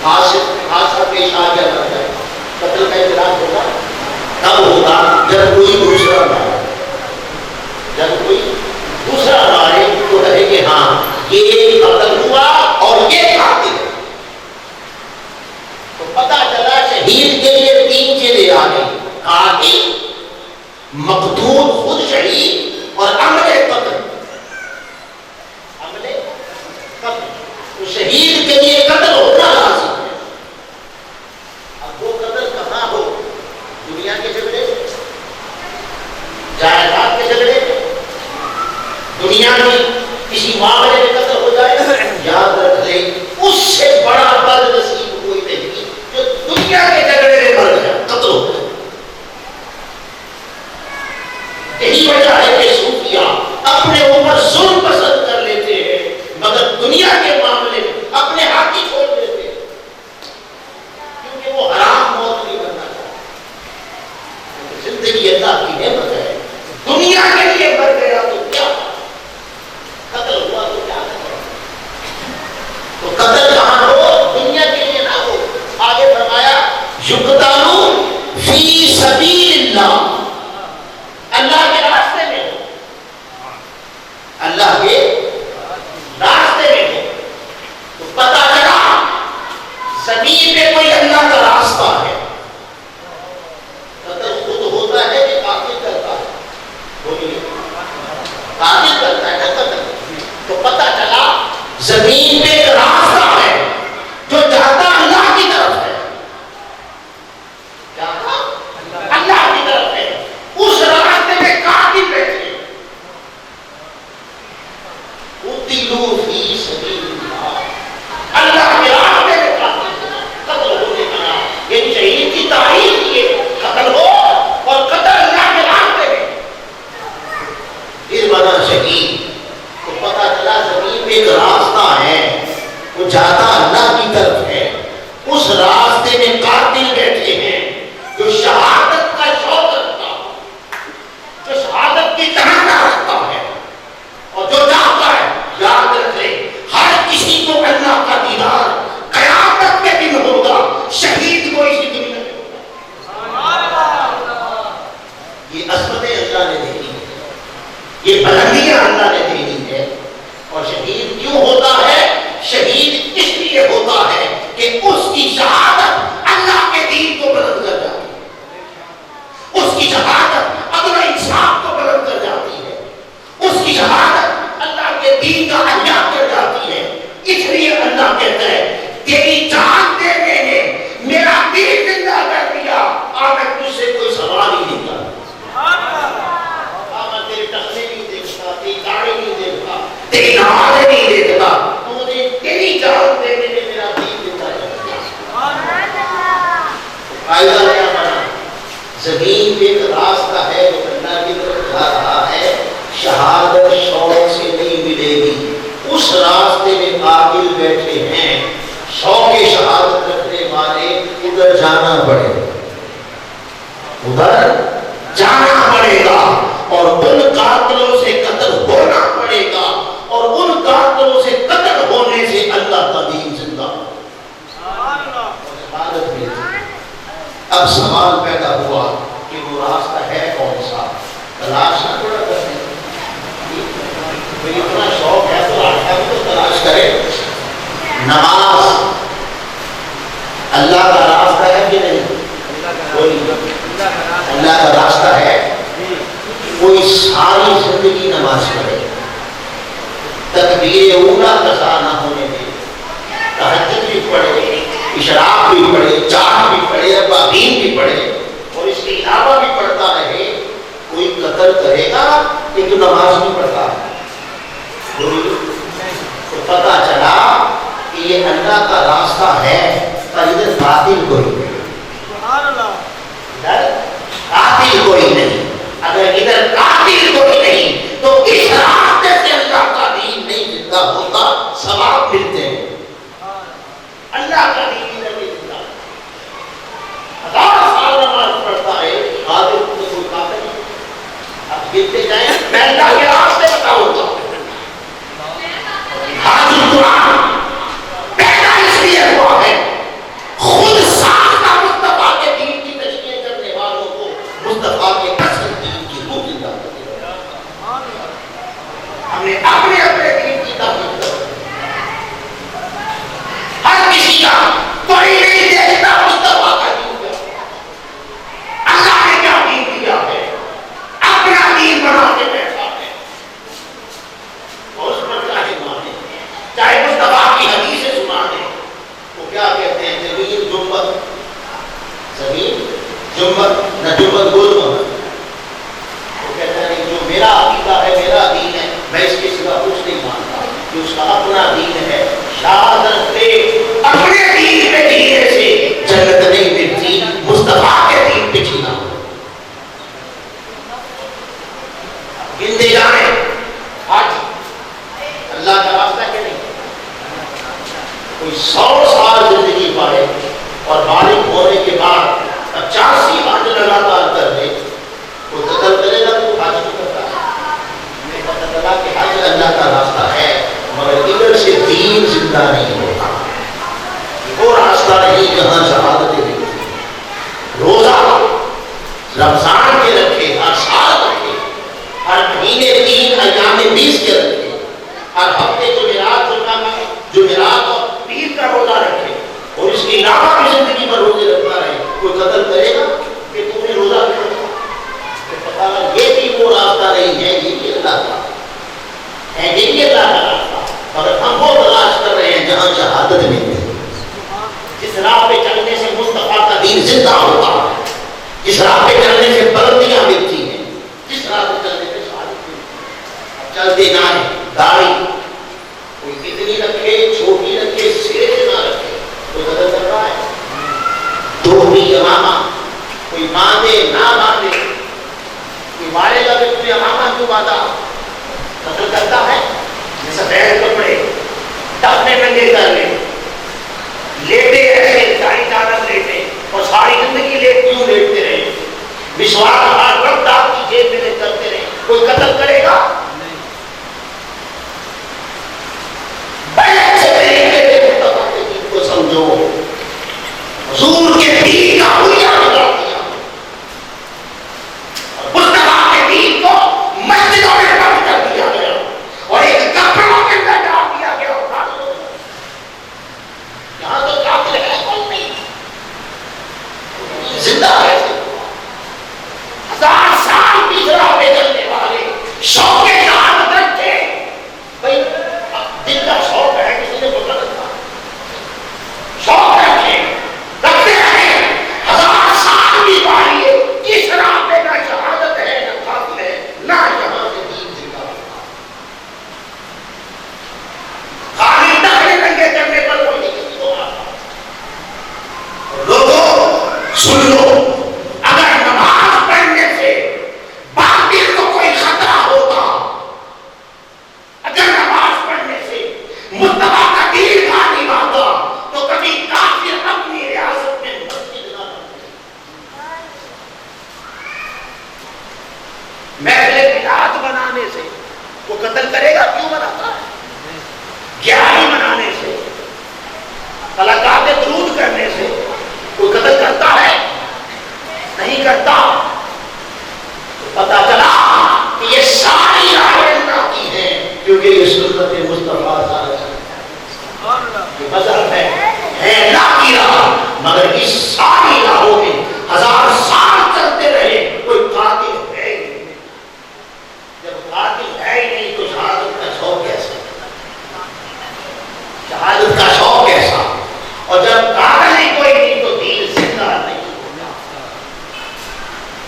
حادثہ پیش آ گیا مر جائے، قتل کا اطلاق ہوگا؟ تب ہوگا جب کوئی دوسرا مارے، جب کوئی دوسرا مارے تو کہے کہ ہاں یہ قتل ہوا اور یہ قاتل ہے۔ تو پتہ چلا شہید کے لیے 3 چیزیں آ گئی، قاتل، مقتول خود شہید، اور عمل قتل، عمل قتل۔ تو شہید کے لیے قتل ہونا لازم ہے، یقتلون فی سبیل اللہ، اللہ کے راستے میں ہو، اللہ کے راستے میں ہو، تو پتہ چلا زمین پہ کوئی اللہ کا راستہ ہے. قتل خود ہوتا ہے کہ قاتل کرتا ہے؟ بولیے، قاتل کرتا ہے نا قتل. تو پتہ چلا زمین پہ ایک راستہ ہے جو جاتا اللہ کی طرف ہے. کیا اللہ کی طرف ہے. اس راستے میں قاتل بیٹھے. قتلوا فی سبیل اللہ، اللہ کے راستے میں قتل ہونے کا نام. یہ شہید کی تعریف کی ہے، قتل ہو اور قتل اللہ کے راستے میں. پھر بنا شہید. تو پتہ چلا زمین میں ایک راستہ ہے، وہ جاتا اللہ کی طرف ہے. اس راستے میں قاتل بیٹھے ہیں جو شہادت کا شوق رکھتا، جو شہادت کی تمنا رکھتا ہے، اور جو چاہتا ہے. یاد رکھے ہر کسی کو اللہ کا دیدار قیامت کے دن ہوگا، شہید کو اسی دنیا میں ہوگا. یہ عظمتیں اللہ نے دیکھی ہے، یہ بلندیاں اللہ نے دینی ہے. اور شہید کیوں ہوتا ہے؟ شہید اس لیے ہوتا ہے کہ اس کی شہادت اللہ کے دین کو بلند کر جاتی ہے، اس کی شہادت عدل و انصاف کو بلند کر جاتی ہے، اس کی شہادت اللہ کے دین کا احیا کر جاتی ہے. اس لیے اللہ کہتا ہے تیری جان دینے نے میرا دین زندہ کر دیا، اب میں تجھ سے کوئی سوال ہی نہیں کرتا. تیری ٹخنے نہیں دیکھتا، تیری داڑھی نہیں دیکھتا، تیری نمازیں نہیں دیکھتا، تو نے تیری جان دینے میں میرا دین زندہ کر دیا. فائدہ کیا بنا؟ زمین پہ ایک راستہ ہے جو اللہ کی طرف جا رہا ہے. شہادت شوق سے نہیں ملے گی. اس راستے میں قاتل بیٹھے ہیں، شوق شہادت رکھنے والے. ادھر جانا پڑے گا، ادھر جانا پڑے گا، اور ان قاتلوں سے قتل ہونا پڑے گا، اور ان قاتلوں سے قتل ہونے سے اللہ کا دین زندہ ہوگا. اب سوال پیدا ہوا کہ وہ راستہ ہے کون سا؟ تلاش نہ پڑا کرتے. کوئی اتنا شوق ہے تو راستہ بھی تو تلاش کرے. نماز اللہ کا راستہ ہے کہ نہیں؟ کوئی اللہ کا راستہ ہے. کوئی ساری زندگی نماز پڑھے، تکبیر اولا قضا نہ ہونے دے، تہجد بھی پڑھے، اشراق بھی پڑھے، چاہ بھی پڑھے، ابابین بھی پڑھے، اور اس کے علاوہ بھی پڑھتا رہے. کوئی قتل کرے گا کہ تو نماز نہیں پڑھتا. تو پتہ چلا کہ یہ اللہ کا راستہ ہے، پر ادھر قاتل کوئی نہیں. ادھر قاتل کوئی نہیں. اگر ادھر قاتل کوئی نہیں تو اس راستے سے اللہ کا دین نہیں زندہ ہوتا. ثواب ملتے ہیں، اللہ کا دین ادھر نہیں زندہ. 1000 سال نماز پڑھتا ہے، قاتل کو کوئی قاتل نہیں. اب گرتے جائیں میں اللہ کے راستے بتاؤں گا. حاضر قرآن پیدا اس لیے ہوا ہے خود ساختہ مصطفیٰ کے دین کی تشریح کرنے والوں کو مصطفیٰ کے اصل دین کی روح زندہ کر دیا. ہم نے اپنے اپنے دین کی تحقیق کر ہر کسی کا کوئی نہیں دیکھتا مصطفیٰ کا دین کیا، اللہ نے کیا دین دیا ہے، اپنا دین بنا کے بیٹھا ہے. اور اس پر چاہے مانے، چاہے مصطفیٰ کی حدیثیں سنا دیں. وہ کیا کہتے ہیں؟ زمین جنبت، زمین جنبت نہ جنبت گول مت. وہ کہتا ہے جو میرا عقیدہ ہے، میرا دین ہے، میں اس کے سوا کچھ نہیں مانتا. کہ اس کا اپنا دین ہے. شہادت پہ اپنے دین پہ جینے سے جنت نہیں ملتی، مصطفیٰ کے دین پہ جینا. گنتے جانے آج اللہ کا راستہ کہ نہیں. کوئی 100 سال زندگی پائے اور بالغ ہونے کے بعد 85 حج لگاتار کر دے، وہ قتل کرے گا تو حج نہیں کرتا. ہمیں پتہ چلا کہ حج اللہ کا راستہ ہے، مگر ادھر سے دین زندہ نہیں ہے. نامے 20 کے رکھے، ہر ہفتے جمعرات اور پیر کا روزہ رکھے، اور اس کے علاوہ بھی زندگی میں روزے رکھتا رہے، کوئی قتل کرے گا کہ تم نے روزہ کیوں رکھا؟ پتا نہیں یہ بھی وہ راستہ نہیں ہے، یہ بھی اللہ کا ہے، یہ بھی اللہ کا راستہ، مگر ہم وہ تلاش کر رہے ہیں جہاں شہادت ملتی ہے، جس راہ پہ چلنے سے مصطفیٰ کا دین زندہ ہوتا ہے، جس راہ پہ چلنے سے بلندیاں ملتی ہیں، جس راہ پہ چلنے سے شہادت ملتی ہے۔ اب چلتے نہ ہیں، داڑھی کوئی کتنی رکھے، چھوٹی رکھے، سرے سے نہ رکھے، کوئی قدر کر رہا ہے؟ ٹوپی امامہ کوئی باندھے نہ باندھے، کوئی مارے گا کہ تمہیں امامہ کیوں باندھا، قدر کرتا ہے؟ سفید کپڑے ٹخنے ننگے کر لے، لیٹے ایسے داڑھی دانت لیٹے، اور ساری زندگی لیٹ کیوں لیٹتے رہے، مسواک ہر وقت آپ کی جیب میں کرتے رہے، کوئی قتل کرے گا؟ بڑے اچھے طریقے سے مصطفیٰ کے دین کو سمجھو، حضور کے دین کا حلیہ بگاڑ دیا، اور مصطفیٰ کے دین کو مسجدوں میں بند کر دیا گیا، اور ایک کپڑوں کے اندر ڈال دیا گیا، اور یہاں تو قاتل ہے کوئی نہیں، زندہ ہے، 1000 سال پیچھے راہ پہ چلنے والے شوق شہادت رکھتے، بھائی دل کا شوق ہے، کسی نے بولا رکھا شوق رکھے، رکھتے رہے، 1000 سال بھی پاریے، اس راہ پہ نہ شہادت ہے، نہ قاتل ہے، نہ یہاں سے دین زندہ ہوتا، خالی ٹخنے ننگے کرنے پر کوئی نہیں کسی کو آتا۔ لوگوں سن لو، اگر نماز پڑھنے سے باطل کو کوئی خطرہ ہوتا، اگر نماز پڑھنے سے مصطفیٰ کا دین غالب آتا، تو کبھی کافر اپنی ریاست میں مسجد نہ بنتے۔ محفل میلاد بنانے سے وہ قتل کرے گا؟ کیوں بناتا ہے؟ گیاری منانے سے، ملاقات درود کرنے سے کوئی قتل کرتا ہے؟ نہیں کرتا۔ تو پتا چلا کہ یہ ساری راہیں اللہ کی ہیں، کیونکہ یہ سنت مصطفیٰ یہ مذہب ہے اللہ کی راہ، مگر اس ساری راہوں میں 1000 سال چلتے رہے، کوئی قاتل ہے ہی نہیں۔ جب قاتل ہے ہی نہیں تو شہادت کا شوق کیسا؟ شہادت کا شوق کیسا؟ اور جب قاتل ہی کوئی نہیں تو دین زندہ نہیں ہوتا۔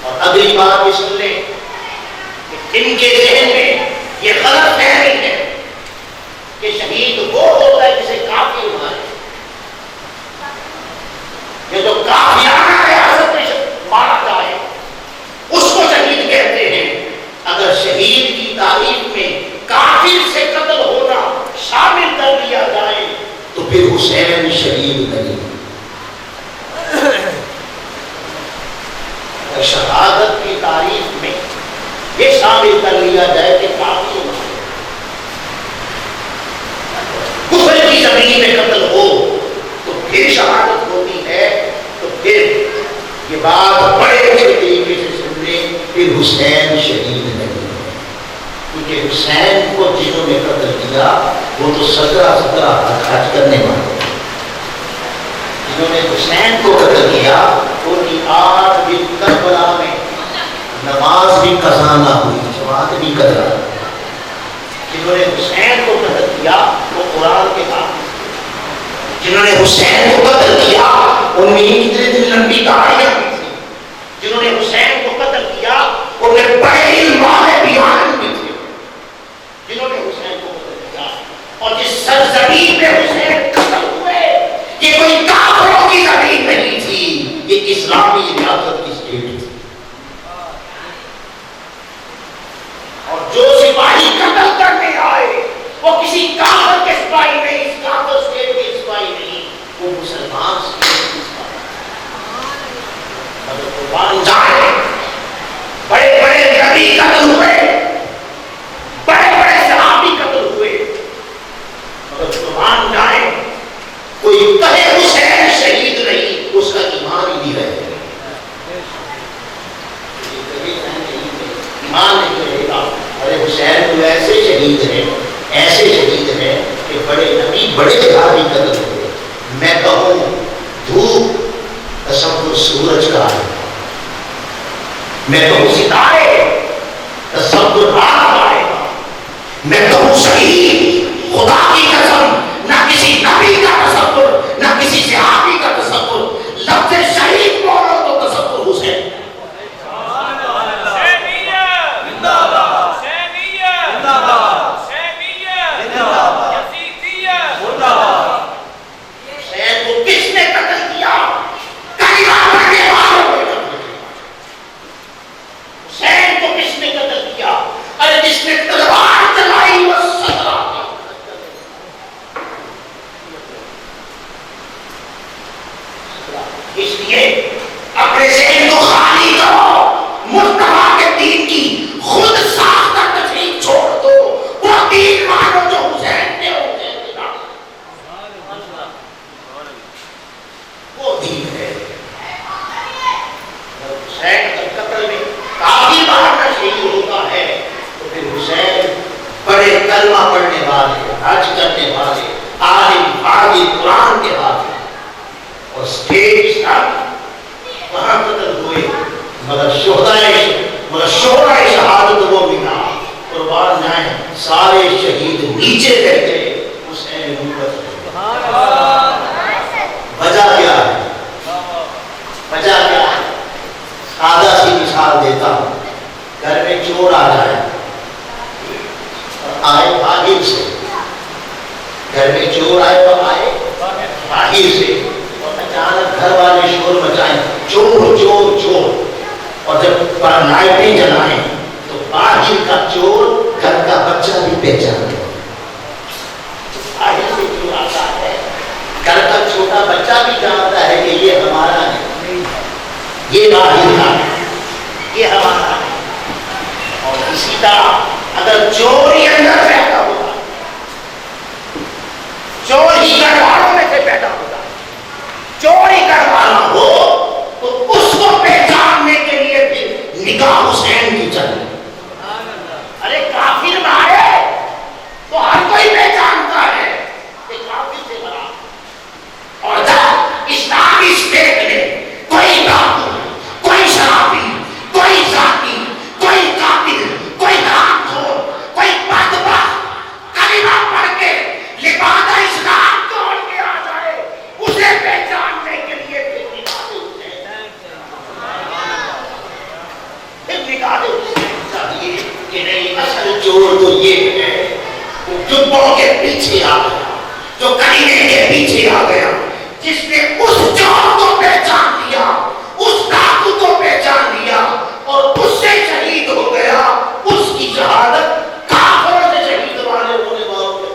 اور اگلی بات بھی سن لیں کہ ان کے ذہن میں یہ غلط فہمی ہے کہ شہید وہ ہوتا ہے جسے کافر مارے، یہ جو کافرانہ ریاست میں مارا جائے اس کو شہید کہتے ہیں۔ اگر شہید کی تعریف میں کافر سے قتل ہونا شامل کر لیا جائے تو پھر حسین شہید نہیں۔ اگر شہادت کی تعریف میں یہ شامل کر لیا جائے کہ کافر کفر کی زمین میں قتل ہو تو پھر شہادت ہوتی ہے، تو پھر یہ بات بڑے اچھے طریقے سے سن لیں، پھر حسین شہید نہیں ہے، کیونکہ حسین کو جنہوں نے قتل کیا وہ تو 17 حج کرنے والے، جنہوں نے حسین کو قتل کیا ان کی 8 دن کربلا میں نماز بھی قضا نہ ہوئی، جماعت بھی قضا۔ جنہوں نے حسین کو قتل کیا وہ قرآن کے حافظ تھے، جنہوں نے حسین کو قتل کیا ان میں اتنی لمبی داڑھیاں بھی تھی، جنہوں نے حسین کو قتل کیا ان میں بڑے علم والے بیان بھی تھے، جنہوں نے حسین کو قتل کیا۔ اور جس سرزمین میں حسین قتل ہوئے یہ کوئی کافروں کی زمین نہیں تھی، یہ اسلامی ریاست کی اسٹیٹ تھی، اور جو سپاہی قتل کرنے آئے وہ کسی کافر کے سپاہی نہیں، اس کافر اسٹیٹ کے سپاہی نہیں، وہ مسلمان اسٹیٹ کے سپاہی۔ مگر قربان جائے بڑے بڑے نبی قتل ہوئے، بڑے بڑے صحابی قتل ہوئے، مگر قربان جائے کوئی کہے حسین شہید نہیں، اس کا ایمان ہی نہیں رہے گا، ایمان نہیں رہے گا۔ ارے حسین تو ایسے میں کہوں ستارے تصور رات آئے گا، میں کہوں شہید خدا کی قسم نہ کسی نبی کا تصور نہ کسی صحابی کا تصور، لفظ شہید بولو تو تصور حسین۔ اس لیے اپنے ذہن کو خالی کرو، مصطفیٰ کے دین کی خود ساختہ تفریق چھوڑ دو، وہ دین مانو جو حسین نے حسین کے نام، وہ دین ہے۔ حسین کا قتل میں کافی بار کا شہید ہوتا ہے تو پھر حسین بڑے کلمہ پڑھنے والے، حج کرنے والے، عالم عادل قرآن کے حافظ اور اسٹیج تک وہاں قتل ہوئے، مگر شہدائے شہادت وہ ملا، قربان جائیں سارے شہید نیچے رہ گئے، حسین اوپر۔ وجہ کیا ہے؟ وجہ کیا ہے؟ سادہ سی مثال دیتا ہوں، گھر میں چور آ جائے اور آئے باہر سے، گھر میں چور آئے تو آئے باہر سے، اچانک گھر والے شور مچائیں چور چور چور، اور جب لائٹیں جلائیں تو باہر کا چور گھر کا بچہ بھی پہچان لے، باہر سے چور آتا ہے، گھر کا چھوٹا بچہ بھی جانتا ہے کہ یہ ہمارا ہے، یہ باہر کا ہے، یہ ہمارا ہے۔ اور اسی طرح اگر چور ہی اندر پیدا ہوتا، چور ہی گھر والوں میں سے پیدا ہوتا، چوری کروانا ہو تو اس کو پہچاننے کے لیے بھی نگاہ حسین کی چاہیے۔ ارے کافر مارے تو ہر کوئی پہچانتا ہے کہ کافر سے بڑا، اور جب اسلامی اسٹیٹ نے کوئی ڈاکو، کوئی شرابی، کوئی ذاتی، کوئی قاتل، کوئی حرامخور، کوئی بدبخت کلمہ پڑھ کے لبادہ اسلام توڑ کے آ جائے، اسے پہچاننے کے لیے پھر نکاح حسین چاہیے کہ نہیں، اصل چور تو یہ ہے وہ جبوں کے پیچھے آ گیا، جو کلیمے کے پیچھے آ گیا، جس نے اس چور کو پہچان لیا، اس ڈاکو کو پہچان لیا اور اس سے شہید ہو گیا، اس کی شہادت کافروں سے شہید والے ہونے والوں کے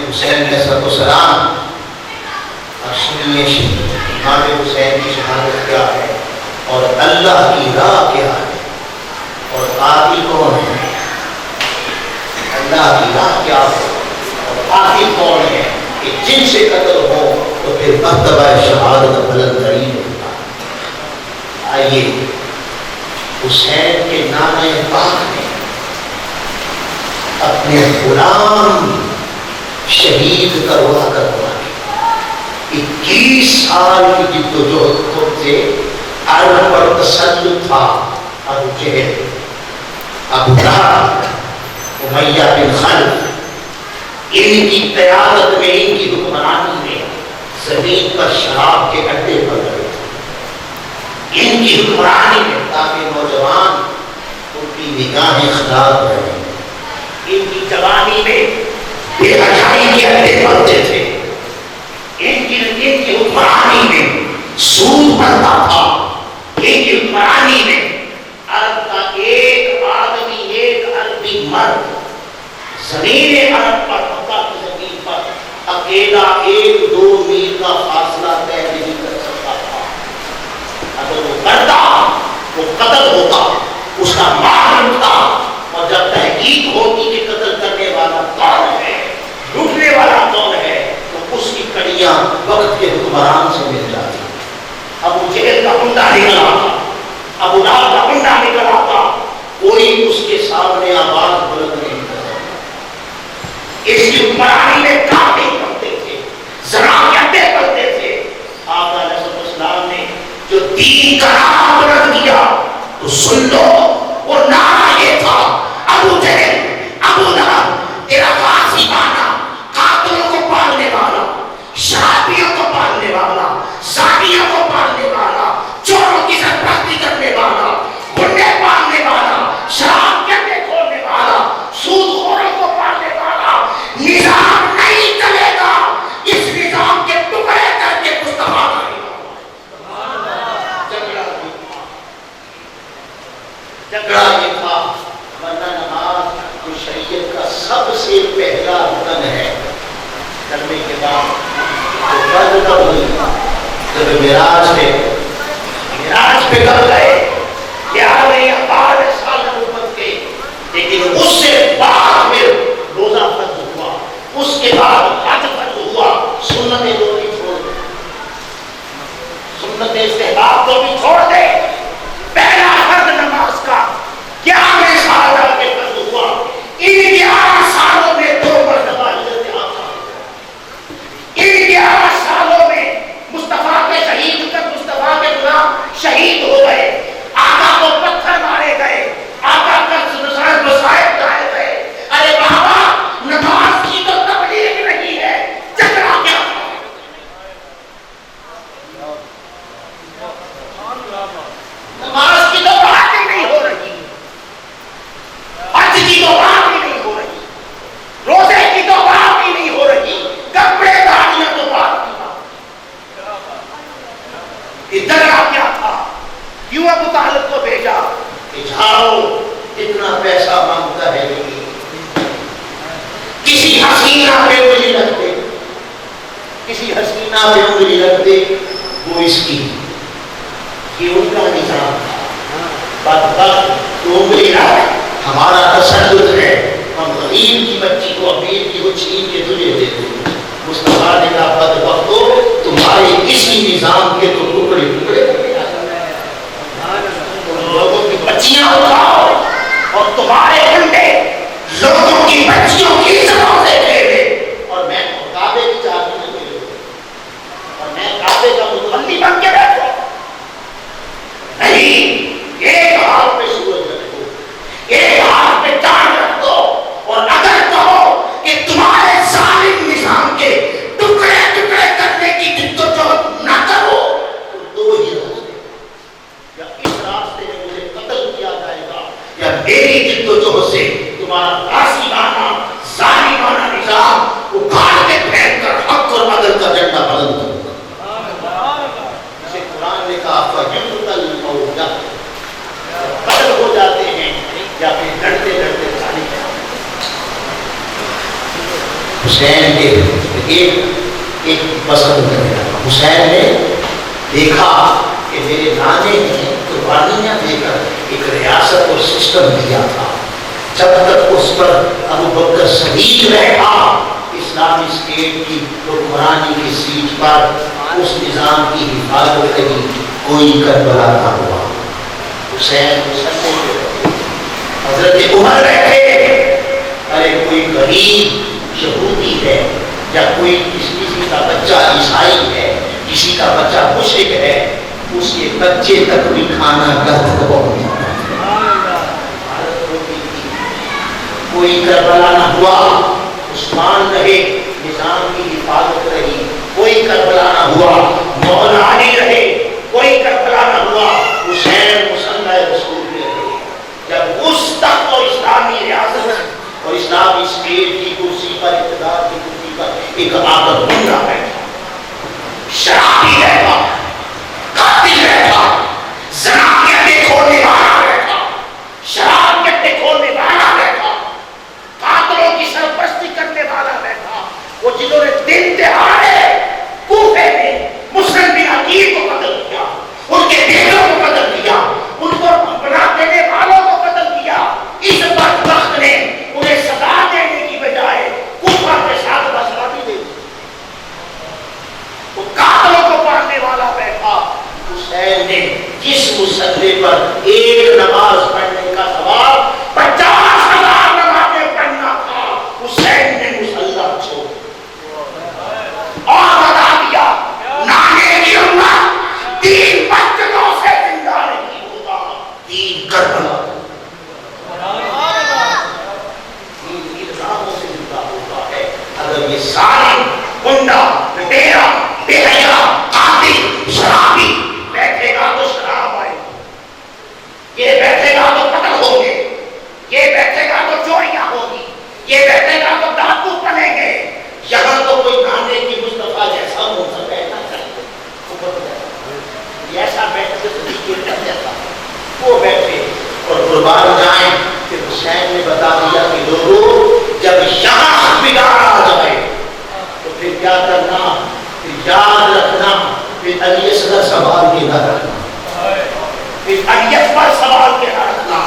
حسین علیہ السلام۔ اور سنیے امام حسین کی شہادت کیا ہے اور اللہ کی راہ کیا ہے، اور قاتل کون ہے، اللہ کی راہ کیا ہے اور قاتل کون ہے، کہ جن سے قتل ہو تو پھر مرتبہ شہادت بلند ترین ہوتا ہے۔ آئیے حسین کے نام پاک میں اپنے غلام شہید کروا کروا 21 سال کی جد و جہد خود سے عرب پر تسلط تھا، ابو جہل، ابو لہب، امیہ بن خلف، ان کی قیادت میں، ان کی حکمرانی میں زمین پر شراب کے اڈے پڑ گئے تھے، ان کی حکمرانی میں، تاکہ نوجوان ان کی نگاہیں خراب رہیں، ان کی جوانی میں بے حیائی کے اڈے پڑتے تھے، ان کی حکمرانی میں سود بڑھتا تھا، ان کی حکمرانی میں عرب کا ایک آدمی، ایک عربی مرد زمین عرب پر، مکہ کی زمین پر اکیلا 1-2 میل کا فاصلہ طے نہیں کر سکتا تھا۔ اگر وہ کرتا وہ قتل ہوتا، اس کا مال لوٹتا، اور جب تحقیق ہوتی کہ قتل کرنے والا کون ہے، لوٹنے والا کون ہے، تو اس کی کڑیاں وقت کے حکمران سے مل جاتی۔ ابو جہل کا کنڈا نکل آتا، ابو لہب کا کنڈا نکل آتا، کوئی اس کے سامنے آواز بلند نہیں کر سکتا۔ اس کی حکمرانی میں کافی پڑتے تھے، زراعتیں پڑتے تھے، آقا علیہ جب معراج پہ کب گئے 11 یا 12 سال نبوت کے، لیکن اس سے بعد میں روزہ فرض ہوا، اس کے بعد حج فرض ہوا، سنتیں دو بھی چھوڑ دے، سنت استحباب تو بھی چھوڑ دے، پہلا فرض نماز کا 11 سال آ کے فرض ہوا، ان 11 سالوں میں 2 مرتبہ حضرت آقا، ان 11 سالوں میں مصطفیٰ کے شہید کر مصطفیٰ کے غلام شہید ہو گئے، آقا کو پتھر مارے گئے، آقا کا مسائب ڈالے گئے۔ ارے بابا نماز کی تو تبلیغ نہیں ہے، جھگڑا کیا؟ نماز کی تو بات ہی نہیں ہو رہی، حج کی تو بات ہی نہیں ہو رہی، روزے کی تو بات ہی نہیں ہو رہی، کپڑے داڑیاں تو بات کی بات۔ جھگڑا کیا تھا؟ کیوں ابو طالب کو بھیجا کہ جاؤ اتنا پیسہ مانگتا ہے نہیں، کسی حسینہ پہ انگلی رکھ دے، کسی حسینہ پہ انگلی رکھ دے، وہ اس کی، یہ ان کا نظام تھا۔ تو انگلی رکھ، ہمارا تشدد ہے، ہم غریب کی بچی کو امیر کی وہ چھین کے تجھے دے دیں۔ مصطفیٰ نے کہا بدبختو، تمہارے اسی نظام کے تو ٹکڑے ٹکڑے لوگوں کی بچیاں اٹھاؤ اور تمہارے انڈے لوگوں کی بچیوں کی زبان سے کھیلے، اور میں کعبے کی چابی نہ ملے، اور میں کعبے کا متولی بن کے بیٹھوں؟ نہیں، ایک ہاتھ پہ سورج رکھ دو، ایک ہاتھ پہ چاند رکھ دو، اور اگر کہو کہ تمہارے ظالم نظام کے ٹکڑے ٹکڑے کرنے کی جدوجہد نہ کرو، تو 2 ہی راستے، یا اس راستے میں مجھے قتل کیا جائے گا، یا میری جدوجہد سے تمہارا غاصبانہ ظالمانہ نظام اکھاڑ کے پھینک کر حق اور عدل کا جھنڈا بلند کروں گا۔ اسے قرآن نے کہا فَيُقْتَلْ مَوْتًا، قتل ہو جاتے ہیں یا پھر لڑتے لڑتے جانے جاتے۔ حسین کے ایک پسند کرنے لگا، حسین نے دیکھا کہ میرے نانے نے قربانیاں دے کر ایک ریاست اور سسٹم دیا تھا، جب تک اس پر ابو بکر شہید رہا اسلامی اسٹیٹ کی حکمرانی کی سیٹ پر اس نظام کی حفاظت کی کوئی کربلا نہ ہوا۔ حسین مسلح پہ رہے، حضرت عمر رہے، ارے کوئی غریب یہودی ہے یا کوئی کسی کا بچہ عیسائی ہے، کسی کا بچہ مشرک ہے، اس کے بچے تک بھی کھانا گھر پہنچتا، کوئی کربلا نہ ہوا، عثمان رہے، نظام کی حفاظت رہی، کوئی کربلا نہ ہوا، مولا علی رہے، کوئی کربلا نہ ہوا، حسین مسلح رسول رہے۔ جب اس تک اور اسلامی ریاست اور اسلامی اسٹیٹ کی کرسی پر، اقتدار کی کرسی پر ایک عادت بندہ بیٹھا، شرابی رہتا، قاتل رہتا، زنا کے اڈے کھولنے والا رہتا، شراب کے اڈے کھولنے والا رہتا، قاتلوں کی سرپرستی کرنے والا رہتا، وہ جنہوں نے دن دہاڑے کوفے میں مسلم بن عقیل کو قتل کیا، ان کے بیٹوں کو قتل کیا، ان کو بنا دینے والوں کو قتل کیا، اس بدبخت نے انہیں سزا دینے کی بجائے کوفہ کے ساتھ بسرابی دے دی، وہ قاتلوں کو پڑھنے والا بیٹھا۔ حسین نے جس مسلح پر ایک نماز پڑھنے کا ثواب 50,000 نمازیں پڑھنا تھا، حسین نے مسلح چھوڑ اور بتا دیا نانے کی امت 3 مسجدوں سے زندہ نہیں ہوتا، 3 کربلا، 3 الزاموں سے زندہ ہوتا ہے۔ اگر یہ ظالم، گنڈا، لٹیرا، بے حیا، قاتل، شرابی بیٹھے گا تو شراب آئے گی، یہ بیٹھے گا تو قتل ہوں گے، یہ بیٹھے گا تو چوریاں ہوگی، یہ بیٹھے گا تو ڈاکو بنیں گے۔ یہاں تو کوئی نانے کی مصطفیٰ جیسا موسم بیٹھا چاہیے، ایسا بیٹھ جیسا وہ بیٹھے اور قربان جائیں۔ کہ حسین نے بتا دیا کہ لوگوں جب یہاں بگاڑ آ جائے تو پھر کیا کرنا، پھر یاد رکھنا پھر علی اصغر سوال کے نہ رکھنا، پھر علی اکبر سوال کے نہ رکھنا،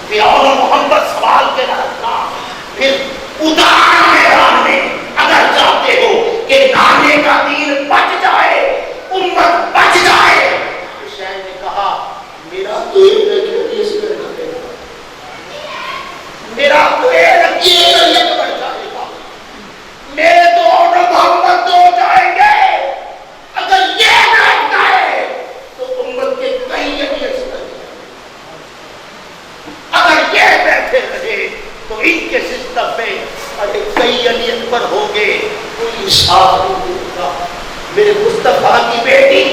پھر اور محمد سوال کے نہ رکھنا، پھر اتارا میدان میں اگر چاہتے ہو کہ نانے کا دین بچ جائے، امت بچ جائے، حسین نے کہا میرا تو ایک رکھے علی اصغر کا ہے، میرا تو ایک رکھے علی اکبر کا ہے، میرے تو اور محمد دو جائیں گے، اگر یہ رکھتا ہے تو امت کے کئی علی اصغر، اگر یہ بیٹھے رہے تو ان کے سسٹم میں اگر کئی علی اکبر ہوں گے، کوئی انصاف نہیں ہوگا، میرے مصطفیٰ کی بیٹی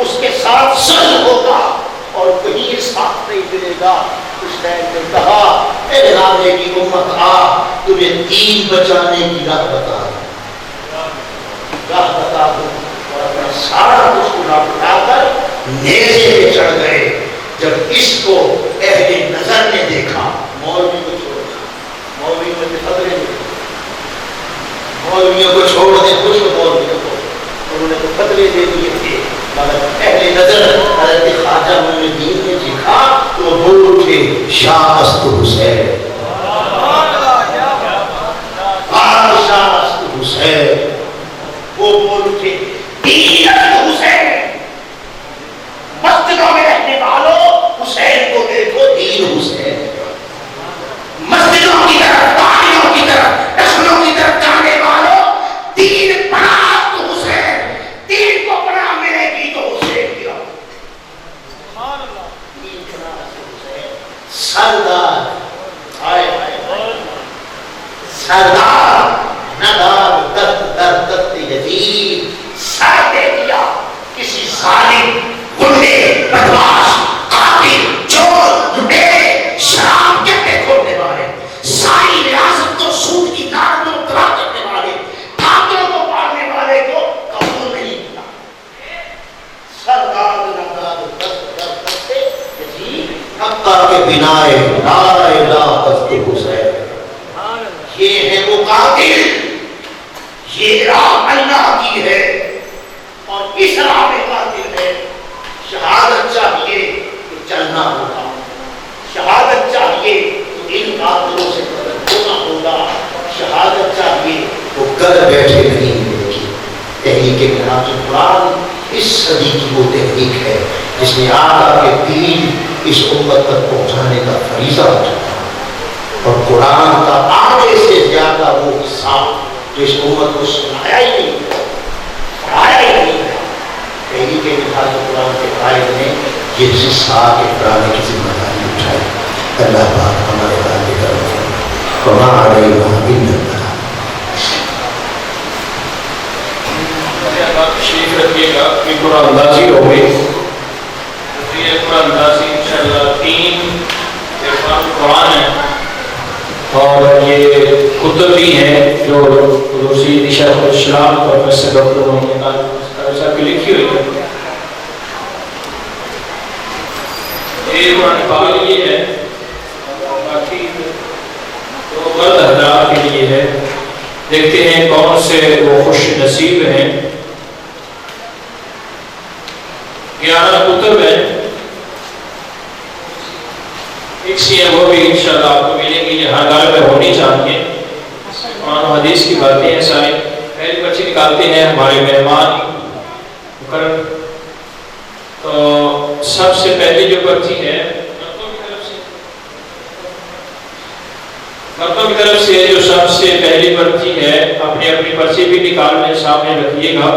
اس کے ساتھ سل ہوگا اور کہیں انصاف نہیں ملے گا۔ حسین نے کہا اے رانے کی امت آ، تمہیں دین بچانے کی راہ بتا دوں، اور اپنا سارا کچھ اٹھا کر نیزے پہ چڑھ گئے۔ جب اس کو اہل نظر نے دیکھا، مولوی کو چھوڑ دیا، مولوی کو خطرے نہیں، مولویوں کو چھوڑ دے، خوش ہو مولویوں کو، انہوں نے تو خطرے دے دیے تھے، مگر اہل نظر حضرت خواجہ معین الدین نے دیکھا تو وہ بول اٹھے شاہ است حسین، شاہ است حسین، وہ بول اٹھے دین است حسین، مسجدوں میں رہنے والوں حسین کو دیکھو دین حسین، مسجدوں کی طرف، پہاڑیوں کی طرف، دشمنوں کی طرف جانے والوں دین پناہ تو حسین، دین کو پناہ ملے گی تو حسین کی رہو، دین پناہ تو حسین، سردار آئے سردار ندار درد درد درد یزید، سر دے دیا کسی ظالم، گنڈے، بدماش، قاتل، چور، لٹیرے، شراب کے کھولنے والے، ساری ریاست کو سود کی دار میں مبتلا کرنے والے، ڈاکٹروں کو مارنے والے کو قبول نہیں کیا۔ سردار ندار درد درد سے یزید حقہ کے بنائے لا الہ الا حسین، یہ ہے وہ قاتل، یہ راہ اللہ کی ہے اور اس راہ میں قاتل ہے۔ شہادت چاہیے تو چلنا ہوگا، شہادت چاہیے تو ان قاتلوں سے قتل ہونا ہوگا، شہادت چاہیے تو گھر بیٹھے نہیں ملے گی۔ تحریک نہج القرآن اس صدی کی وہ تحریک ہے جس نے آقا کے دین اس امت تک پہنچانے کا فریضہ اٹھایا، اور قرآن کا آگے سے زیادہ وہ حصہ جو اس امت کو سنایا ہی نہیں، پڑھایا ہی نہیں، تحریک نہج القرآن کے قائد نے یہ حصہ کے پڑھانے کی ذمہ داری اٹھائی۔ اللہ پاک ہمارے والد کرم وما علینا الا البلاغ۔ تشریف رکھیے گا کہ قرآن اندازی ہو گئی، یہ قرآن اندازی انشاءاللہ 3 قرآن ہے، اور یہ کتب بھی ہیں جو روسی شیخ الاسلام پروفیسر ڈاکٹر محمد طاہر صاحب کی لکھی ہوئی ہے۔ یہ قرآن پاک یہ ہے، باقی تو مرد حضرات کے لیے ہے۔ دیکھتے ہیں کون سے وہ خوش نصیب ہیں۔ 11 کتب ہیں، ایک سی ہے وہ بھی انشاءاللہ آپ کو ملیں گی، ہر گھر میں ہونی چاہیے۔ قرآن و حدیث کی باتیں ہیں سارے، پہلی پرچی نکالتے ہیں ہمارے مہمان مکرم۔ تو سب سے پہلی جو پرچی ہے مردوں کی طرف سے جو سب سے پہلی پرچی ہے، اپنی اپنی پرچی بھی نکالنے سامنے رکھیے گا۔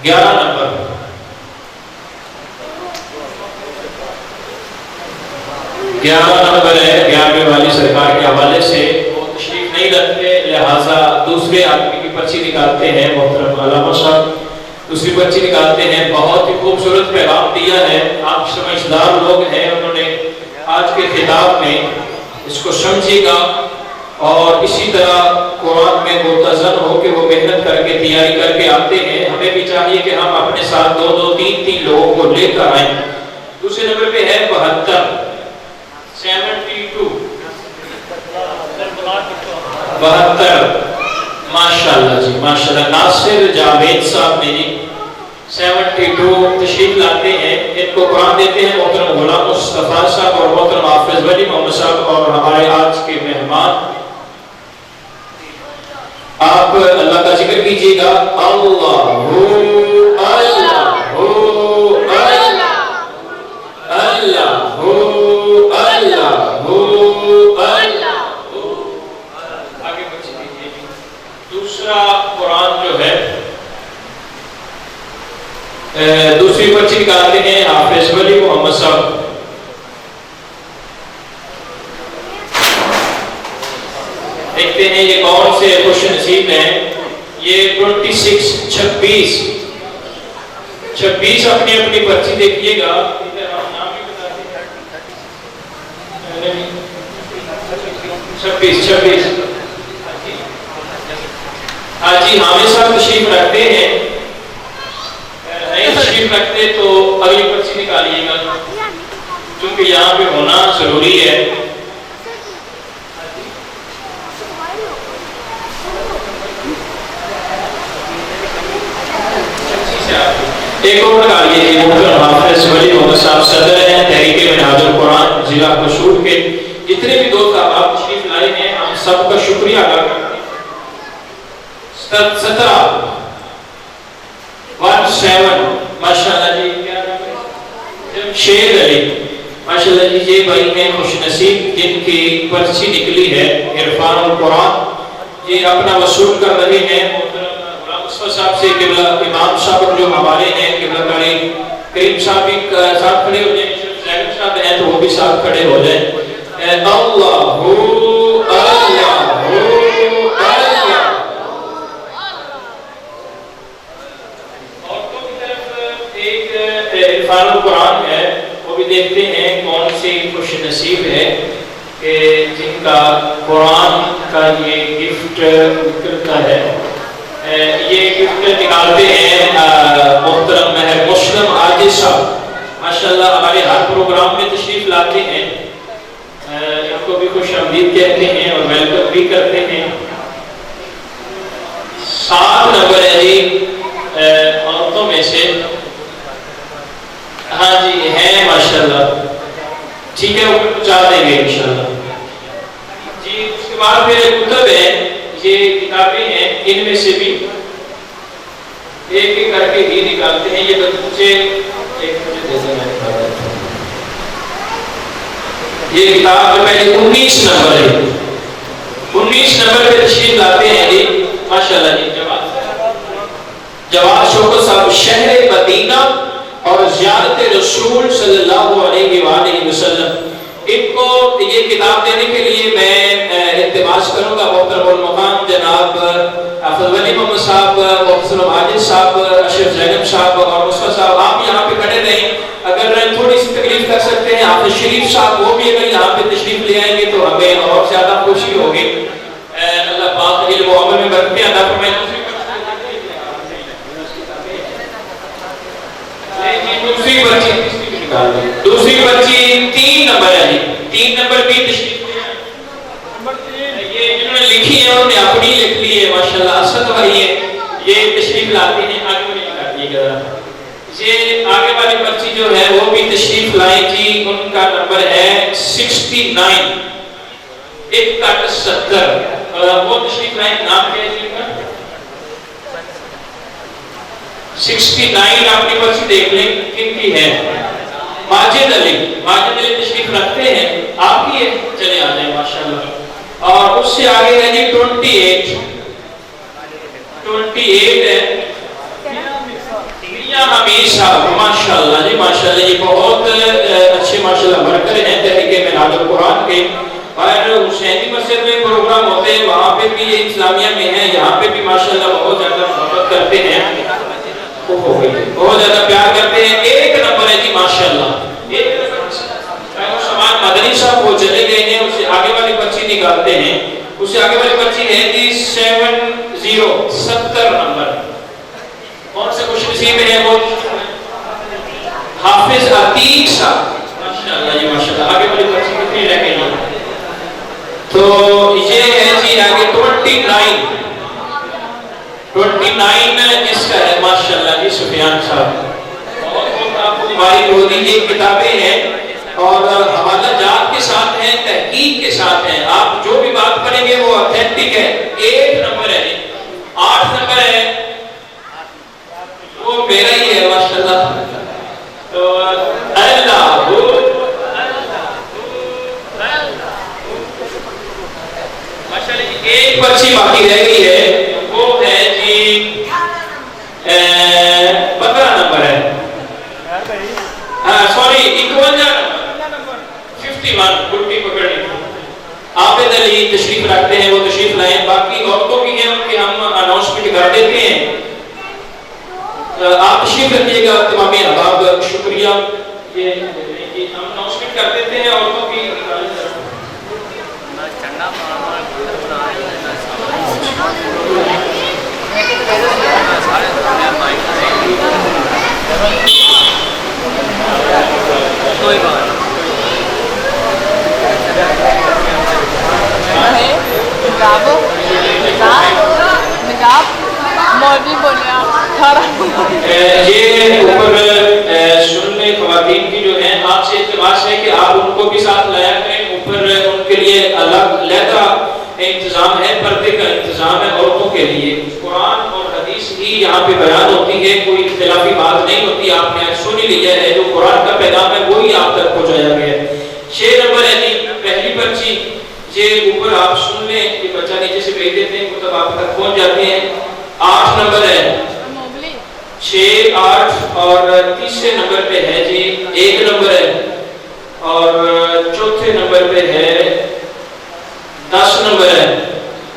11 نمبر 11 نمبر ہے، 11ویں والی سرکار کے حوالے سے وہ تشریف نہیں رکھتے، لہٰذا دوسرے آدمی کی پرچی نکالتے ہیں۔ محترم علامہ صاحب دوسری پرچی نکالتے ہیں، بہت ہی خوبصورت پیغام دیا ہے، آپ سمجھدار لوگ ہیں، انہوں نے آج کے خطاب میں اس کو سمجھے گا، اور اسی طرح قرآن میں ملتزم ہو کہ وہ محنت کر کے تیاری کر کے آتے ہیں۔ ہمیں بھی چاہیے کہ ہم اپنے ساتھ 2-2 3-3 لوگوں کو لے کر آئیں۔ دوسرے نمبر پہ ہے 72 ماشاءاللہ جی، ماشاءاللہ۔ ناصر جاوید صاحب نے جی 72 تشریف لاتے ہیں. ان کو قرآن دیتے ہیں محترم غلام مصطفیٰ صاحب اور محترم حافظ ولی محمد صاحب اور ہمارے آج کے مہمان. آپ اللہ کا ذکر کیجیے گا. اللہ دوسرا قرآن جو ہے دوسری پرچی نکالتے ہیں حافظ ولی محمد صاحب. دیکھتے ہیں یہ کون سے خوش نصیب ہیں. یہ 26 اپنی اپنی پرچی دیکھیے گا. چھبیس حاجی حامد صاحب تشریف رکھتے ہیں. نہیں تشریف رکھتے تو اگلی پرچی نکالیے گا کیونکہ یہاں پہ ہونا ضروری ہے. ایک اور نکالیے. محترم حافظ ولی محمد صاحب صدر ہیں تحریک منہاج القرآن ضلع قصور کے. جتنے بھی دوست آپ تشریف لائے ہیں ہم سب کا شکریہ ادا کرتے ہیں. 17 ماشاءاللہ جی. کیا شیر علی ماشاءاللہ جی. یہ بھائی ہیں خوش نصیب جن کی پرچی نکلی ہے عرفان القرآن. یہ اپنا وصول کر رہے ہیں صاحب سے. قبلہ امام صاحب جو ہمارے ہیں قبلہ کریم صاحب بھی ساتھ کھڑے ہو جائیں. زیغم صاحب ہیں تو وہ بھی ساتھ کھڑے ہو جائیں. عرفان القرآن ہے وہ بھی دیکھتے ہیں کون سی خوش نصیب ہے کہ جن کا قرآن کا یہ گفٹ نکلتا ہے. یہ گفٹ نکالتے ہیں محترم مہر مسلم عاجز صاحب ماشاءاللہ ہمارے ہر پروگرام میں تشریف لاتے ہیں. ان کو بھی خوش آمدید کہتے ہیں اور ویلکم بھی کرتے ہیں. 7 نمبر ہے جی عورتوں میں سے. ہاں جی ہیں ماشاءاللہ. ٹھیک ہے وہ پہنچا دیں گے انشاءاللہ جی. اس کے بعد پھر کتب ہیں. یہ کتابیں ہیں ان میں سے بھی ایک ایک کر کے ہی نکالتے ہیں. یہ بچے یہ کتاب پہلے 19 نمبر ہے. 19 نمبر پہ تشریف لاتے ہیں جی ماشاءاللہ جی. جواد شوکت صاحب شہر مدینہ اور زیارت رسول صلی اللہ علیہ وآلہ وسلم. ان کو یہ کتاب دینے کے لیے میں التماس کروں گا محترم المقام جناب حافظ ولی محمد صاحب, محترم عاجز صاحب, اشرف زینب صاحب اور مصطفیٰ صاحب. آپ یہاں پہ کھڑے رہیں. اگر تھوڑی سی تکلیف کر سکتے ہیں حافظ شریف صاحب وہ بھی اگر یہاں پہ تشریف لے آئیں گے تو ہمیں اور زیادہ خوشی ہوگی. اللہ پاک علم و عمل میں برکتیں عطا فرمائے. دوسری بچی 3 نمبر ہے جی. 3 نمبر بھی تشریف یہ جنہوں نے لکھی ہے انہوں نے اپنی لکھ لی ہے ماشاءاللہ. اسد بھائی ہے یہ تشریف لاتے ہیں. آگے والی نکالیے گا. یہ آگے والی بچی جو ہے وہ بھی تشریف لائیں جی. ان کا نمبر ہے 69 71. وہ تشریف لائیں. نام کیا ہے جی ان کا 69. اپنی بچی دیکھ لیں کن کی ہے. ماجد علی تشریف رکھتے ہیں. آپ کی چلے آ جائیں ماشاءاللہ. اور اس سے آگے ہے جی 28 ہے میاں حمید صاحب ماشاءاللہ جی. ماشاءاللہ یہ بہت اچھے ماشاءاللہ ورکر ہیں تحریک منہاج القرآن کے. اور حسینی مسجد میں پروگرام ہوتے ہیں وہاں پہ بھی یہ اسلامیہ میں ہیں. یہاں پہ بھی ماشاءاللہ بہت زیادہ محبت کرتے ہیں بہت زیادہ پیار کرتے ہیں. 1 نمبر ہے جی ماشاءاللہ. 1 نمبر سامان مدنی صاحب وہ چلے گئے ہیں. اس سے آگے والی پرچی نکالتے ہیں. اس سے آگے والی پرچی ہے جی 70 نمبر. کون سے خوش نصیب ہے وہ حافظ عتیق صاحب ماشاءاللہ جی ماشاءاللہ. آگے والی پرچی کتنی رہ گئی تو یہ ہے جی آگے 29 29 اس کا ہے ماشاءاللہ جی سفیان صاحب، بہت بہت آپ کو مبارک ہو دی۔ یہ کتابیں ہیں اور حوالہ جات کے ساتھ ہیں، تحقیق کے ساتھ ہیں، آپ جو بھی بات کریں گے وہ اوتھینٹک ہے۔ 8 نمبر ہے، 8 نمبر ہے وہ میرا ہی ہے ماشاءاللہ۔ تو اللہ ماشاءاللہ جی ایک پرچی باقی رہ گئی ہے، وہ ہے جی 15 نمبر ہے، سوری 51 نمبر 51 گٹی پکڑنی۔ عابد علی تشریف رکھتے ہیں، وہ تشریف لائیں۔ باقی عورتوں کی ہیں ان کی ہم اناؤنسمنٹ کر دیتے ہیں، آپ تشریف رکھیے گا تمام احباب۔ شکریہ، یہ ہم اناؤنسمنٹ کر دیتے ہیں عورتوں کی۔ کوئی بات مولوی بولے یہ اوپر سننے خواتین کی جو ہیں آپ سے التماس ہے کہ آپ ان کو بھی ساتھ لایا کریں۔ اوپر ان کے لیے الگ علیحدہ انتظام ہے، پردے کا انتظام ہے عورتوں کے لیے۔ قرآن اور حدیث ہی یہاں پہ بیان ہوتی ہے، کوئی اختلافی بات نہیں ہوتی۔ آپ نے سن ہی لیا ہے، جو قرآن کا پیغام ہے وہی آپ تک پہنچایا گیا ہے۔ 6 نمبر ہے جی پہلی پرچی، یہ اوپر آپ سن لیں، یہ بچہ نیچے سے بھیج دیتے ہیں، وہ تب آپ تک پہنچ جاتے ہیں۔ 8 نمبر ہے، 6، 8 اور تیسرے نمبر پہ ہے جی 1 نمبر ہے، اور چوتھے نمبر پہ ہے 10 نمبر ہے،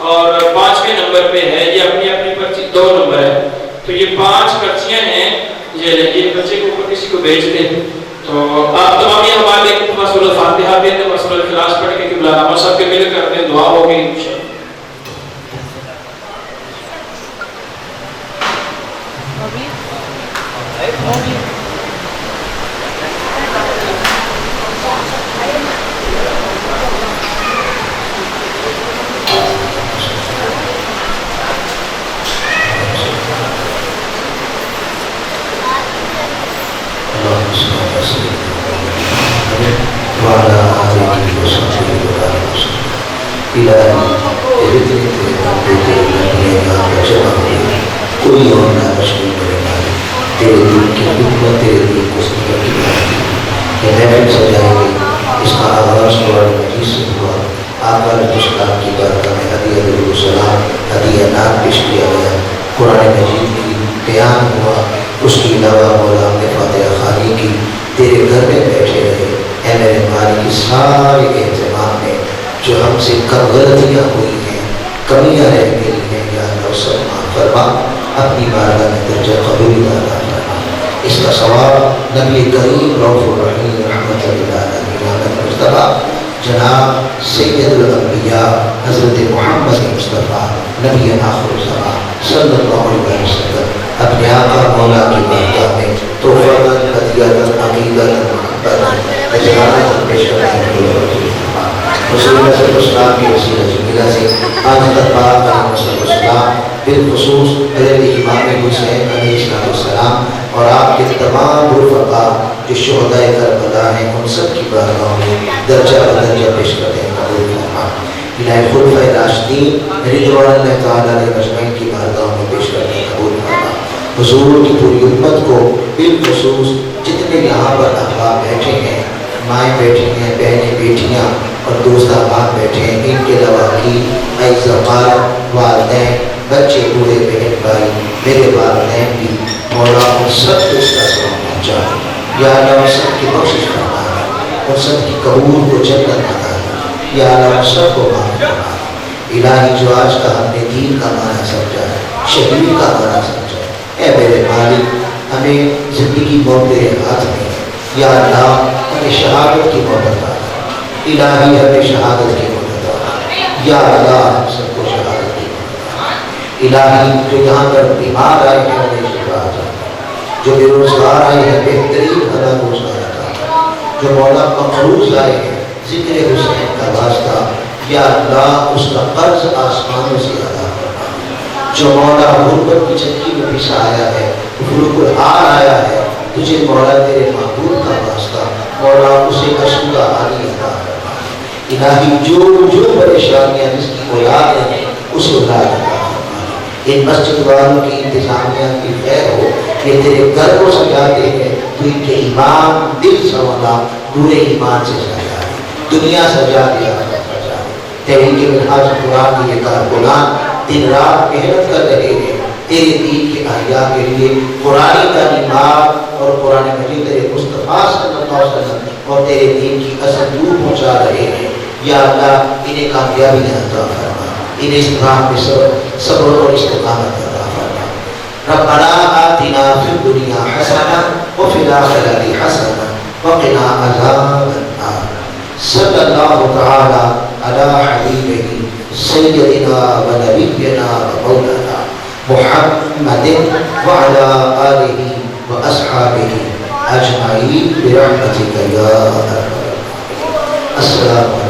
اور 5ویں نمبر پہ ہے یہ اپنی اپنی پرچی 2 نمبر ہے۔ تو یہ 5 پرچیاں ہیں، یہ بچے کو اوپر کسی کو بھیج دیں۔ تو آپ تمام یہ حوالے مسئلہ فاتحہ دیں تو مسئلہ اخلاص پڑھ کے قبلہ نامہ سب کے مل کر دیں، دعا ہوگی انشاءاللہ۔ کوئی اور نہ مشکل میرے مالک، تیرے دل کی حکمت، تیرے دل کو سمجھ کی بات یہ محفل سجائے گی۔ اس کا آغاز قرآن مجید سے ہوا۔ آقا علیہ السلام کی بارگاہ میں ہدیہ درود و سلام، ہدیہ نام پیش کیا گیا، قرآن مجید کی بیان ہوا۔ اس کے علاوہ مولا نے فاتحہ خوانی کی، تیرے گھر میں بیٹھے رہے۔ اے میرے مالک کی سارے اہتمام میں جو ہم سے کم غلطیاں ہوئی ہیں، کمیاں رہ گئی ہیں، یا اللہ سب معاف فرما، اپنی بارگاہ میں درجہ قبول عطا فرما۔ اس کا ثواب نبی کریم رؤوف الرحیم رحمۃ للعالمین محمد مصطفیٰ جناب سید الانبیاء حضرت محمد مصطفیٰ نبی آخر الزمان صلی اللہ علیہ وسلم اپنے آقا مولا کی بارگاہ میں توفیقاً، ہدیۃً، عقیدۃً، محبتاً، اجلالاً پیش کرنے کی رسول اللہ صلی اللہ علیہ وسلم کی وسیلہ جمیلہ سے آج تک پاک علیہ السلام بالخصوص حضرت امام حسین علیہ السلام اور آپ کے تمام رفقاء جو شہدائے کربلا ہیں ان سب کی بارگاہ میں درجہ بدرجہ پیش کرتے ہیں، قبول فرما۔ الہی خلفائے راشدین رضوان اللہ تعالیٰ علیہ اجمعین کی بارگاہ میں پیش کرتے ہیں، قبول فرما۔ حضور کی پوری امت کو بالخصوص جتنے یہاں پر احباب بیٹھے ہیں، مائیں بیٹھی ہیں، بہنیں بیٹیاں اور دوست احباب بیٹھے ہیں، ان کے علاوہ کی اعزاء والدین، بچے، بوڑھے، بہن بھائی، میرے والدین بھی مولا ان سب کو اس کا سلام پہنچا۔ یا اللہ ان سب کی بخشش فرما، ان سب کی قبول کو جنت بنا دے۔ یا اللہ ان سب کو معاف فرما۔ الہی جو آج کا ہم نے دین کا معنی سمجھا ہے، شہید کا معنی سمجھا ہے، اے میرے مالک ہمیں زندگی موت تیرے ہاتھ میں ہے۔ یا اللہ ہمیں شہادت کی محبت آ، الہی ہمیں شہادت کی محبت آ، یا اللہ ہم سب کو شہادت کی محبت آ۔ الہی جو یہاں پر بیمار آئے ہیں انہیں شفا عطا، جو بے روزگار آئے ہیں بہترین بھلا روزگار عطا، جو مولا مقروض آئے ہیں ذکر حسین کا واسطہ، یا اللہ اس کا قرض آسمانوں سے ادا فرما۔ جو مولا غربت کی چکی میں پیچھا آیا ہے، فلوک الحال آیا ہے، تجھے مولا تیرے محبوب کا واسطہ مولا اسے اشکا عالی عطا فرما۔ الہی جو پریشانیاں جس کی اولاد ہیں اسے اولاد عطا فرما۔ ان مسجد والوں کی انتظامیہ کی خیر ہو، یہ تیرے گھر کو سجاتے ہیں تو ان کے ایمان دل سونا نور ایمان سے سجا دے، دنیا سجا دیا سجا دے۔ تیرے کے منہاج قرآن کی یہ کارکنان دن رات محنت کر رہے ہیں تیرے دین کے احیاء کے لیے، قرآن تعلیمات اور قرآن مجید تیرے مصطفیٰ صلی اللہ علیہ وسلم اور تیرے دین کی اصل دور پہنچا رہے ہیں۔ یا اللہ انہیں کامیابی عطا فرما، انہیں استقامت میں صبر اور استقامت عطا فرما۔ ربنا آتنا فی الدنیا حسنہ وفی الآخرۃ حسنہ وقنا عذاب النار۔ صلی اللہ تعالی علی حبیبہ سیدنا و نبینا و مولانا محمد وعلى آلہ و اصحابہ اجمعین برحمتک یا ارحم الراحمین۔ السلام علیکم۔